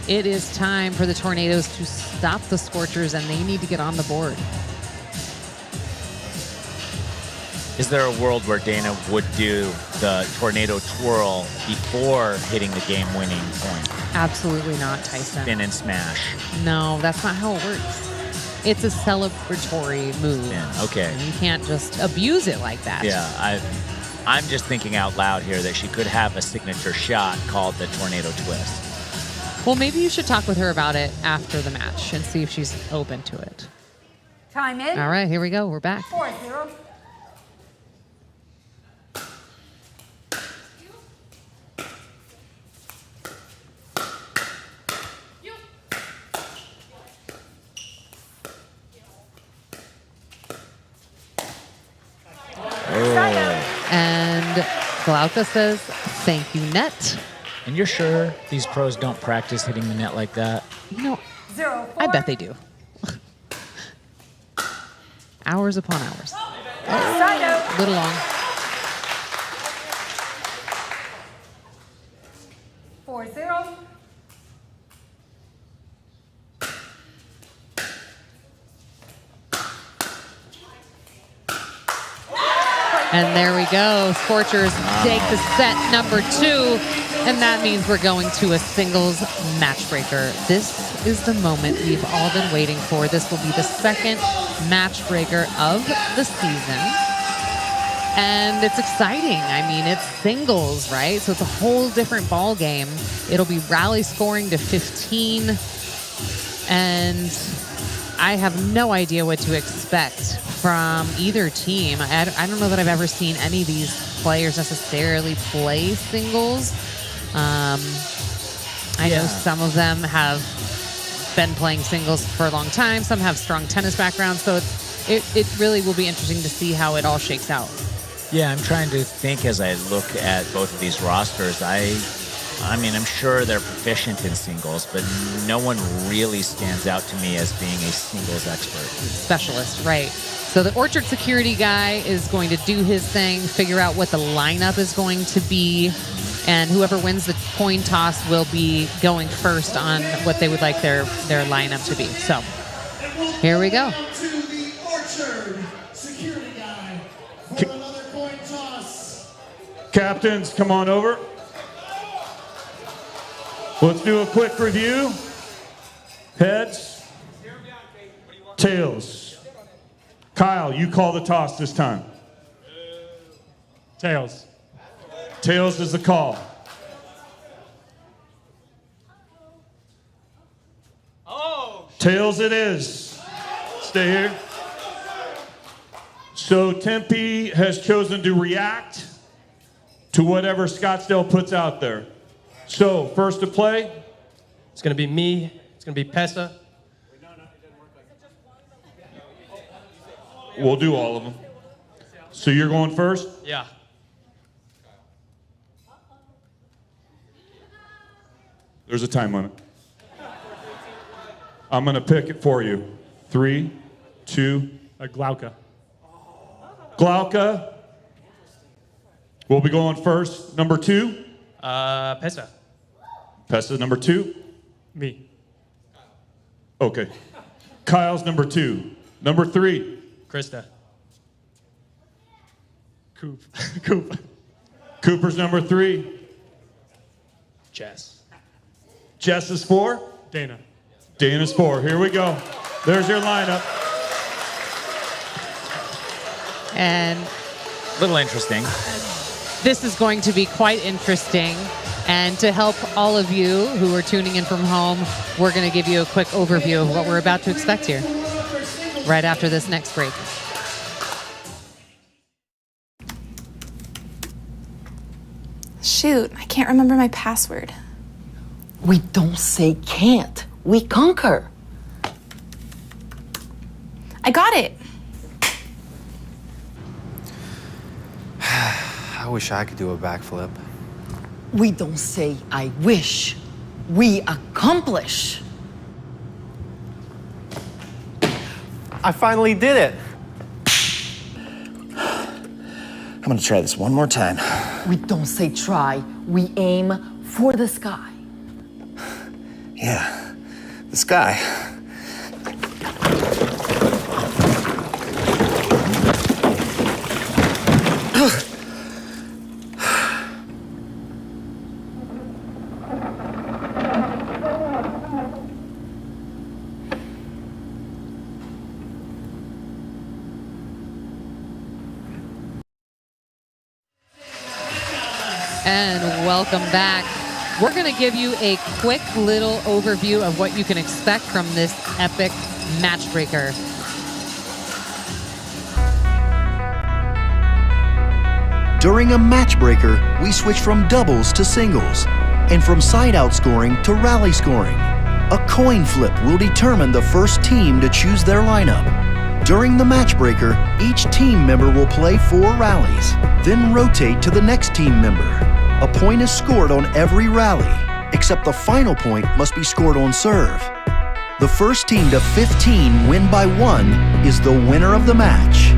It is time for the Tornadoes to stop the Scorchers, and they need to get on the board. Is there a world where Dana would do the tornado twirl before hitting the game-winning point? Absolutely not, Tyson. Spin and smash. No, that's not how it works. It's a celebratory move. Spin. Okay. You can't just abuse it like that. Yeah, I'm just thinking out loud here that she could have a signature shot called the tornado twist. Well, maybe you should talk with her about it after the match and see if she's open to it. Time in. All right, here we go. We're back. 4-0. And Glauca says, thank you, net. And you're sure these pros don't practice hitting the net like that? You know, 0-4. I bet they do. Hours upon hours. Side out. A little long. 4-0. And there we go. Scorchers take the set number 2, and that means we're going to a singles match breaker. This is the moment we've all been waiting for. This will be the second match breaker of the season. And it's exciting. I mean, it's singles, right? So it's a whole different ball game. It'll be rally scoring to 15. And I have no idea what to expect from either team. I don't know that I've ever seen any of these players necessarily play singles. I know some of them have been playing singles for a long time. Some have strong tennis backgrounds. So it really will be interesting to see how it all shakes out. Yeah, I'm trying to think as I look at both of these rosters. I mean, I'm sure they're proficient in singles, but no one really stands out to me as being a singles expert. Specialist, right. So the Orchard security guy is going to do his thing, figure out what the lineup is going to be, and whoever wins the coin toss will be going first on what they would like their lineup to be. So here we go. To the Orchard security guy for another coin toss. Captains, come on over. Let's do a quick review. Heads, tails. Kyle, you call the toss this time. Tails. Tails is the call. Tails it is. Stay here. So Tempe has chosen to react to whatever Scottsdale puts out there. So first to play. It's going to be me. It's going to be Pesa. We'll do all of them. So you're going first? Yeah. There's a time limit. I'm going to pick it for you. 3, 2. Glauca. Glauca. We'll be going first. Number 2. Pesa. Pesa number 2. Me. Okay. Kyle's number 2. Number 3. Krista. Coop. Cooper's number 3. Jess. Jess is 4. Dana. Dana's 4. Here we go. There's your lineup. And A little interesting. this is going to be quite interesting. And to help all of you who are tuning in from home, we're going to give you a quick overview of what we're about to expect here right after this next break. Shoot, I can't remember my password. We don't say can't. We conquer. I got it. I wish I could do a backflip. We don't say I wish. We accomplish. I finally did it. I'm gonna try this one more time. We don't say try. We aim for the sky. Yeah, the sky. And welcome back. We're going to give you a quick little overview of what you can expect from this epic match breaker. During a match breaker, we switch from doubles to singles, and from side-out scoring to rally scoring. A coin flip will determine the first team to choose their lineup. During the match breaker, each team member will play 4 rallies, then rotate to the next team member. A point is scored on every rally, except the final point must be scored on serve. The first team to 15 win by 1 is the winner of the match.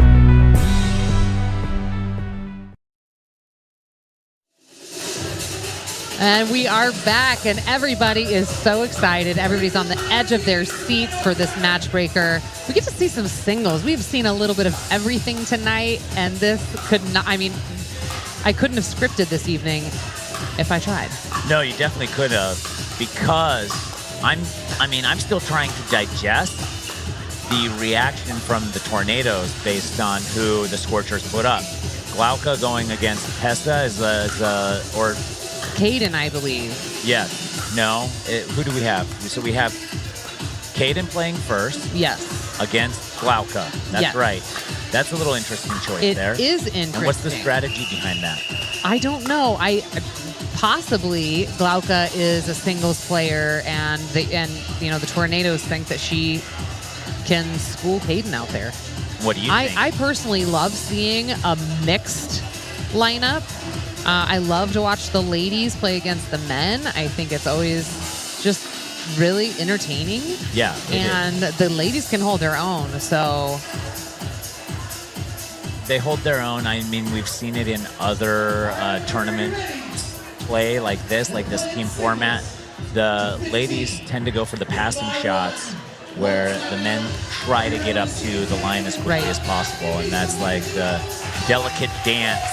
And we are back, and everybody is so excited. Everybody's on the edge of their seats for this match breaker. We get to see some singles. We've seen a little bit of everything tonight, and this could not, I mean, I couldn't have scripted this evening if I tried. No, you definitely could have, because I'm still trying to digest the reaction from the Tornadoes based on who the Scorchers put up. Glauca going against Pesta or Caden, I believe. Yes. No. Who do we have? So we have Caden playing first. Yes. Against Glauca. That's yes. Right. That's a little interesting choice it there. It is interesting. And what's the strategy behind that? I don't know. Possibly Glauca is a singles player, and you know the Tornadoes think that she can school Caden out there. What do you think? I personally love seeing a mixed lineup. I love to watch the ladies play against the men. I think it's always just really entertaining. Yeah. And the ladies can hold their own, so. They hold their own. I mean, we've seen it in other tournament play like this team format. The ladies tend to go for the passing shots where the men try to get up to the line as quickly as possible. And that's like the delicate dance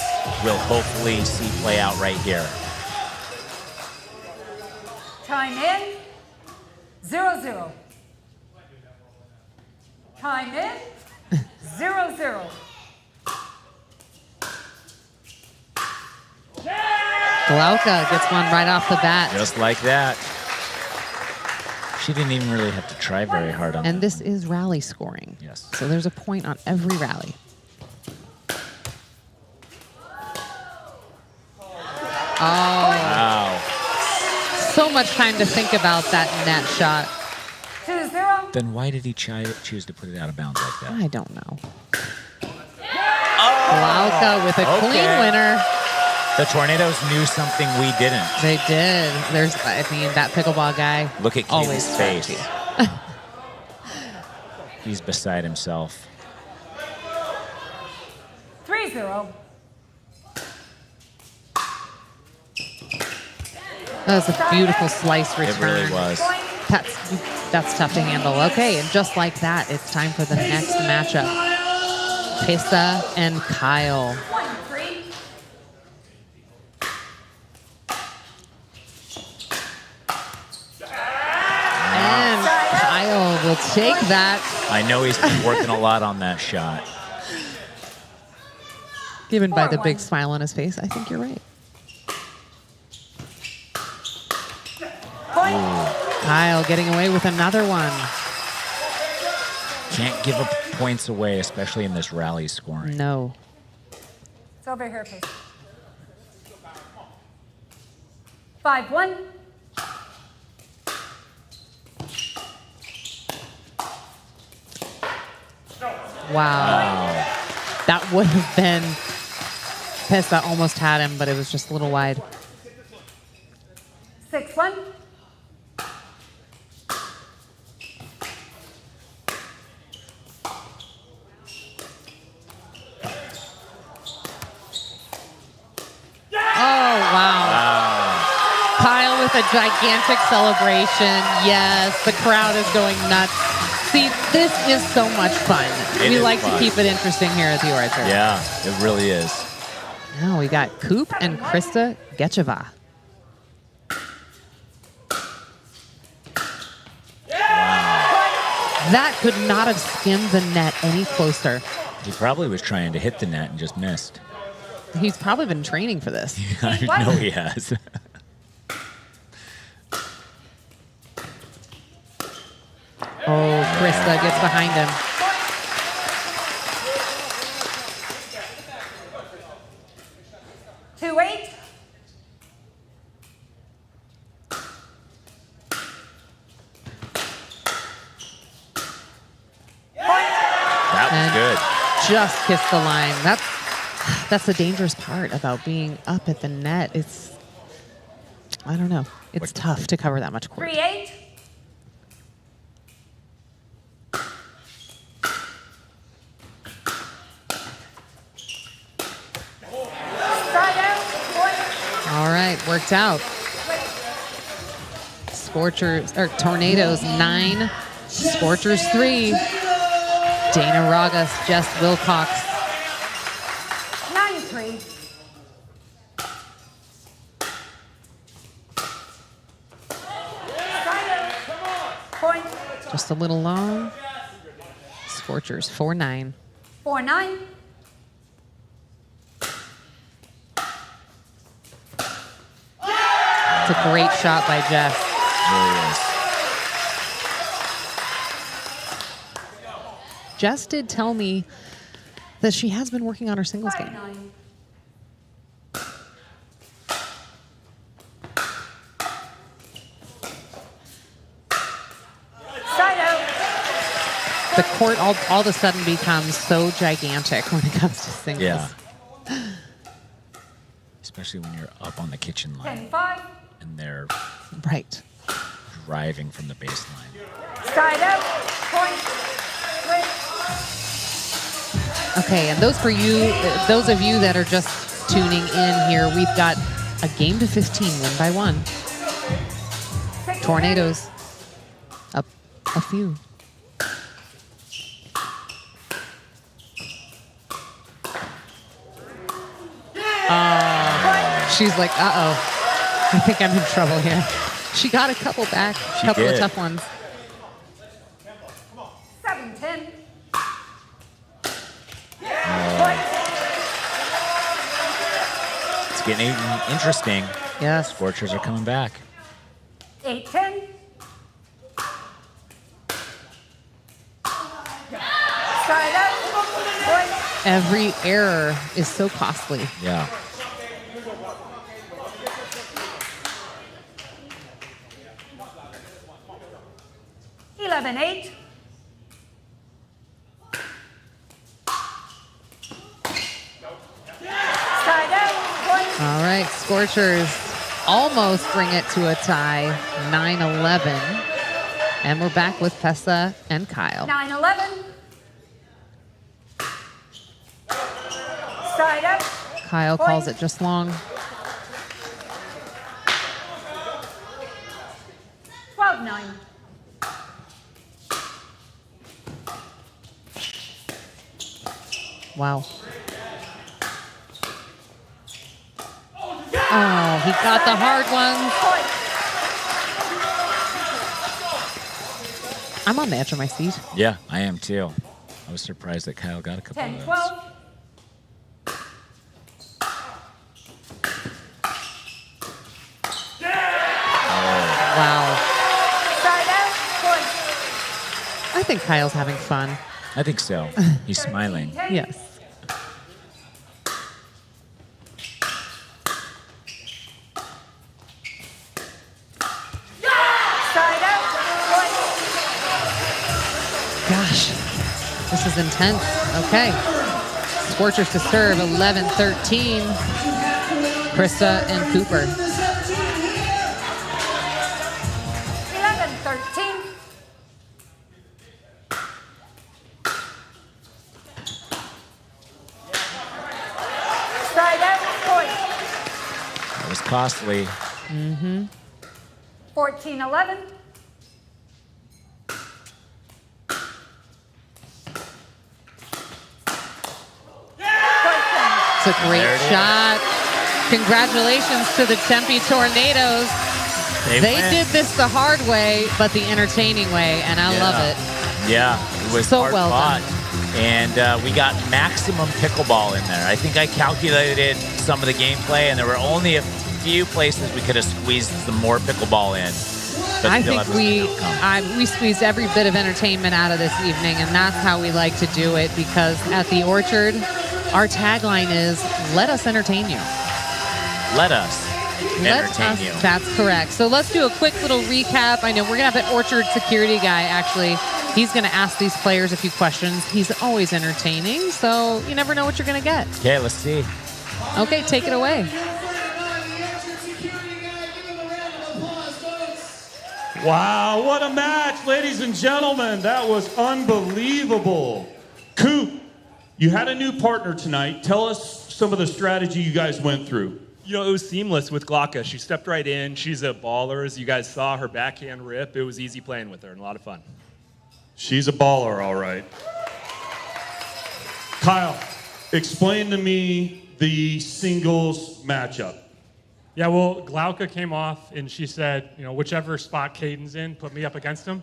we'll hopefully see play out right here. Time in, 0-0. Time in, 0-0. Glauca gets one right off the bat. Just like that. She didn't even really have to try very hard on that. And this is rally scoring. Yes. So there's a point on every rally. Oh. Wow. So much time to think about that net shot. 2-0. Then why did he choose to put it out of bounds like that? I don't know. Glauca with a clean winner. The Tornadoes knew something we didn't. They did. That pickleball guy. Look at always Caden's face. He's beside himself. 3-0. That was a beautiful slice return. It really was. That's tough to handle. Okay, and just like that, it's time for the next matchup. Pesta and Kyle. And Kyle will take that. I know he's been working a lot on that shot. Given by the big smile on his face, I think you're right. Ooh. Kyle getting away with another one. Can't give up points away, especially in this rally scoring. No. It's over here, please. 5-1. Wow. That would have been Pesta almost had him, but it was just a little wide. 6-1. Kyle with a gigantic celebration. Yes, the crowd is going nuts. See, this is so much fun. We like to keep it interesting here at the Orchard. Yeah, it really is. Now we got Coop and Krista Gecheva. That could not have skimmed the net any closer. He probably was trying to hit the net and just missed. He's probably been training for this. I know he has. Oh, Krista gets behind him. Just kissed the line. That's the dangerous part about being up at the net. It's, I don't know. It's tough to cover that much court. 3-8. It worked out. Tornadoes 9, Scorchers 3. Dana Ragas, Jess Wilcox. 9-3. Point. Just a little long. Scorchers 4-9. 4-9. It's a great shot by Jess. Really is. Jess did tell me that she has been working on her singles game. 5-9. Side out. The court all of a sudden becomes so gigantic when it comes to singles. Yeah. Especially when you're up on the kitchen line 10-5. and they're Right. driving from the baseline. Side out. Point. Switch. Okay, and those of you that are just tuning in here, we've got a game to 15, win by 1. Tornadoes up a few. She's like, uh-oh, I think I'm in trouble here. She got a couple back, a couple of tough ones. 7-10. It's getting interesting. Yes. Scorchers are coming back. 8-10. Side out. Point. Every error is so costly. Yeah. Eleven 8. Side out. Point. All right, Scorchers almost bring it to a tie, 9-11. And we're back with Pessa and Kyle. 9-11. Side out. Kyle calls it just long. 12-9. Wow. Oh, he got the hard ones. I'm on the edge of my seat. Yeah, I am too. I was surprised that Kyle got a couple of those. 10-12. Wow. Side out. Point. I think Kyle's having fun. I think so. He's smiling. Yes. Side out. Point. Gosh, this is intense. Okay. Scorchers to serve, 11-13. Krista and Cooper. 11-13. Side out. Point. That was costly. Mm-hmm. 14-11. It's a great shot. Congratulations to the Tempe Tornadoes. They did this the hard way, but the entertaining way, and I love it. Yeah, it was So hard well fought. done. And we got maximum pickleball in there. I think I calculated some of the gameplay, and there were only a few places we could have squeezed some more pickleball in. But I still think had we outcome. squeezed every bit of entertainment out of this evening, and that's how we like to do it, because at the Orchard, our tagline is, let us entertain you. Let us entertain you. That's correct. So let's do a quick little recap. I know we're going to have an Orchard security guy, actually. He's going to ask these players a few questions. He's always entertaining, so you never know what you're going to get. Okay, let's see. Okay, take it away. Wow, what a match, ladies and gentlemen. That was unbelievable. Coop, you had a new partner tonight. Tell us some of the strategy you guys went through. You know, it was seamless with Glauca. She stepped right in. She's a baller. As you guys saw, her backhand rip. It was easy playing with her and a lot of fun. She's a baller, all right. Kyle, explain to me the singles matchup. Yeah, well, Glauca came off and she said, you know, whichever spot Caden's in, put me up against him.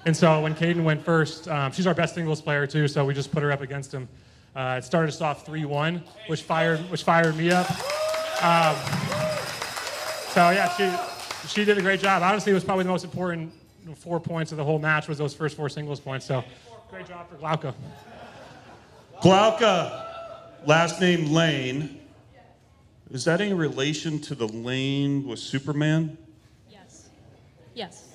And so when Caden went first, she's our best singles player too, so we just put her up against him. It started us off 3-1, which fired me up. So yeah, she did a great job. Honestly, it was probably the most important 4 points of the whole match was those first 4 singles points. So great job for Glauca. Glauca, last name Lane. Is that any relation to the Lane with Superman? Yes. Yes.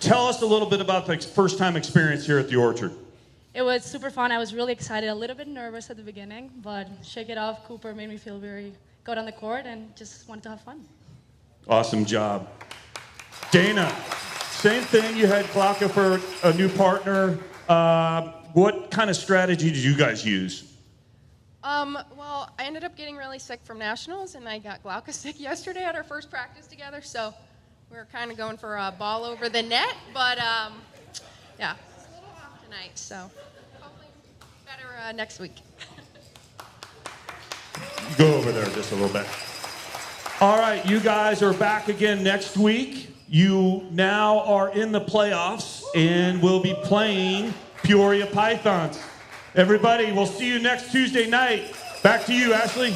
Tell us a little bit about the first time experience here at the Orchard. It was super fun. I was really excited, a little bit nervous at the beginning, but shake it off. Cooper made me feel very good on the court and just wanted to have fun. Awesome job. Dana, same thing. You had Glauca for a new partner. What kind of strategy did you guys use? Well, I ended up getting really sick from nationals, and I got Glauca sick yesterday at our first practice together, so we were kind of going for a ball over the net, but yeah, it's a little off tonight, so hopefully better next week. Go over there just a little bit. All right, you guys are back again next week. You now are in the playoffs and will be playing Peoria Pythons. Everybody, we'll see you next Tuesday night. Back to you, Ashley.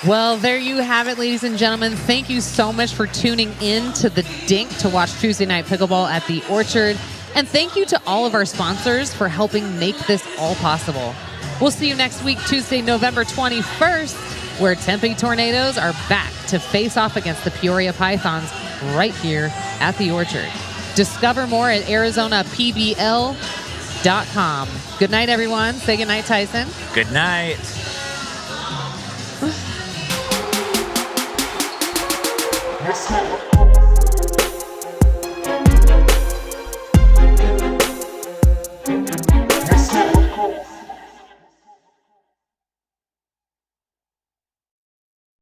Well, there you have it, ladies and gentlemen. Thank you so much for tuning in to the Dink to watch Tuesday Night Pickleball at the Orchard. And thank you to all of our sponsors for helping make this all possible. We'll see you next week, Tuesday, November 21st, where Tempe Tornadoes are back to face off against the Peoria Pythons right here at the Orchard. Discover more at ArizonaPBL.com. Good night, everyone. Say good night, Tyson. Good night.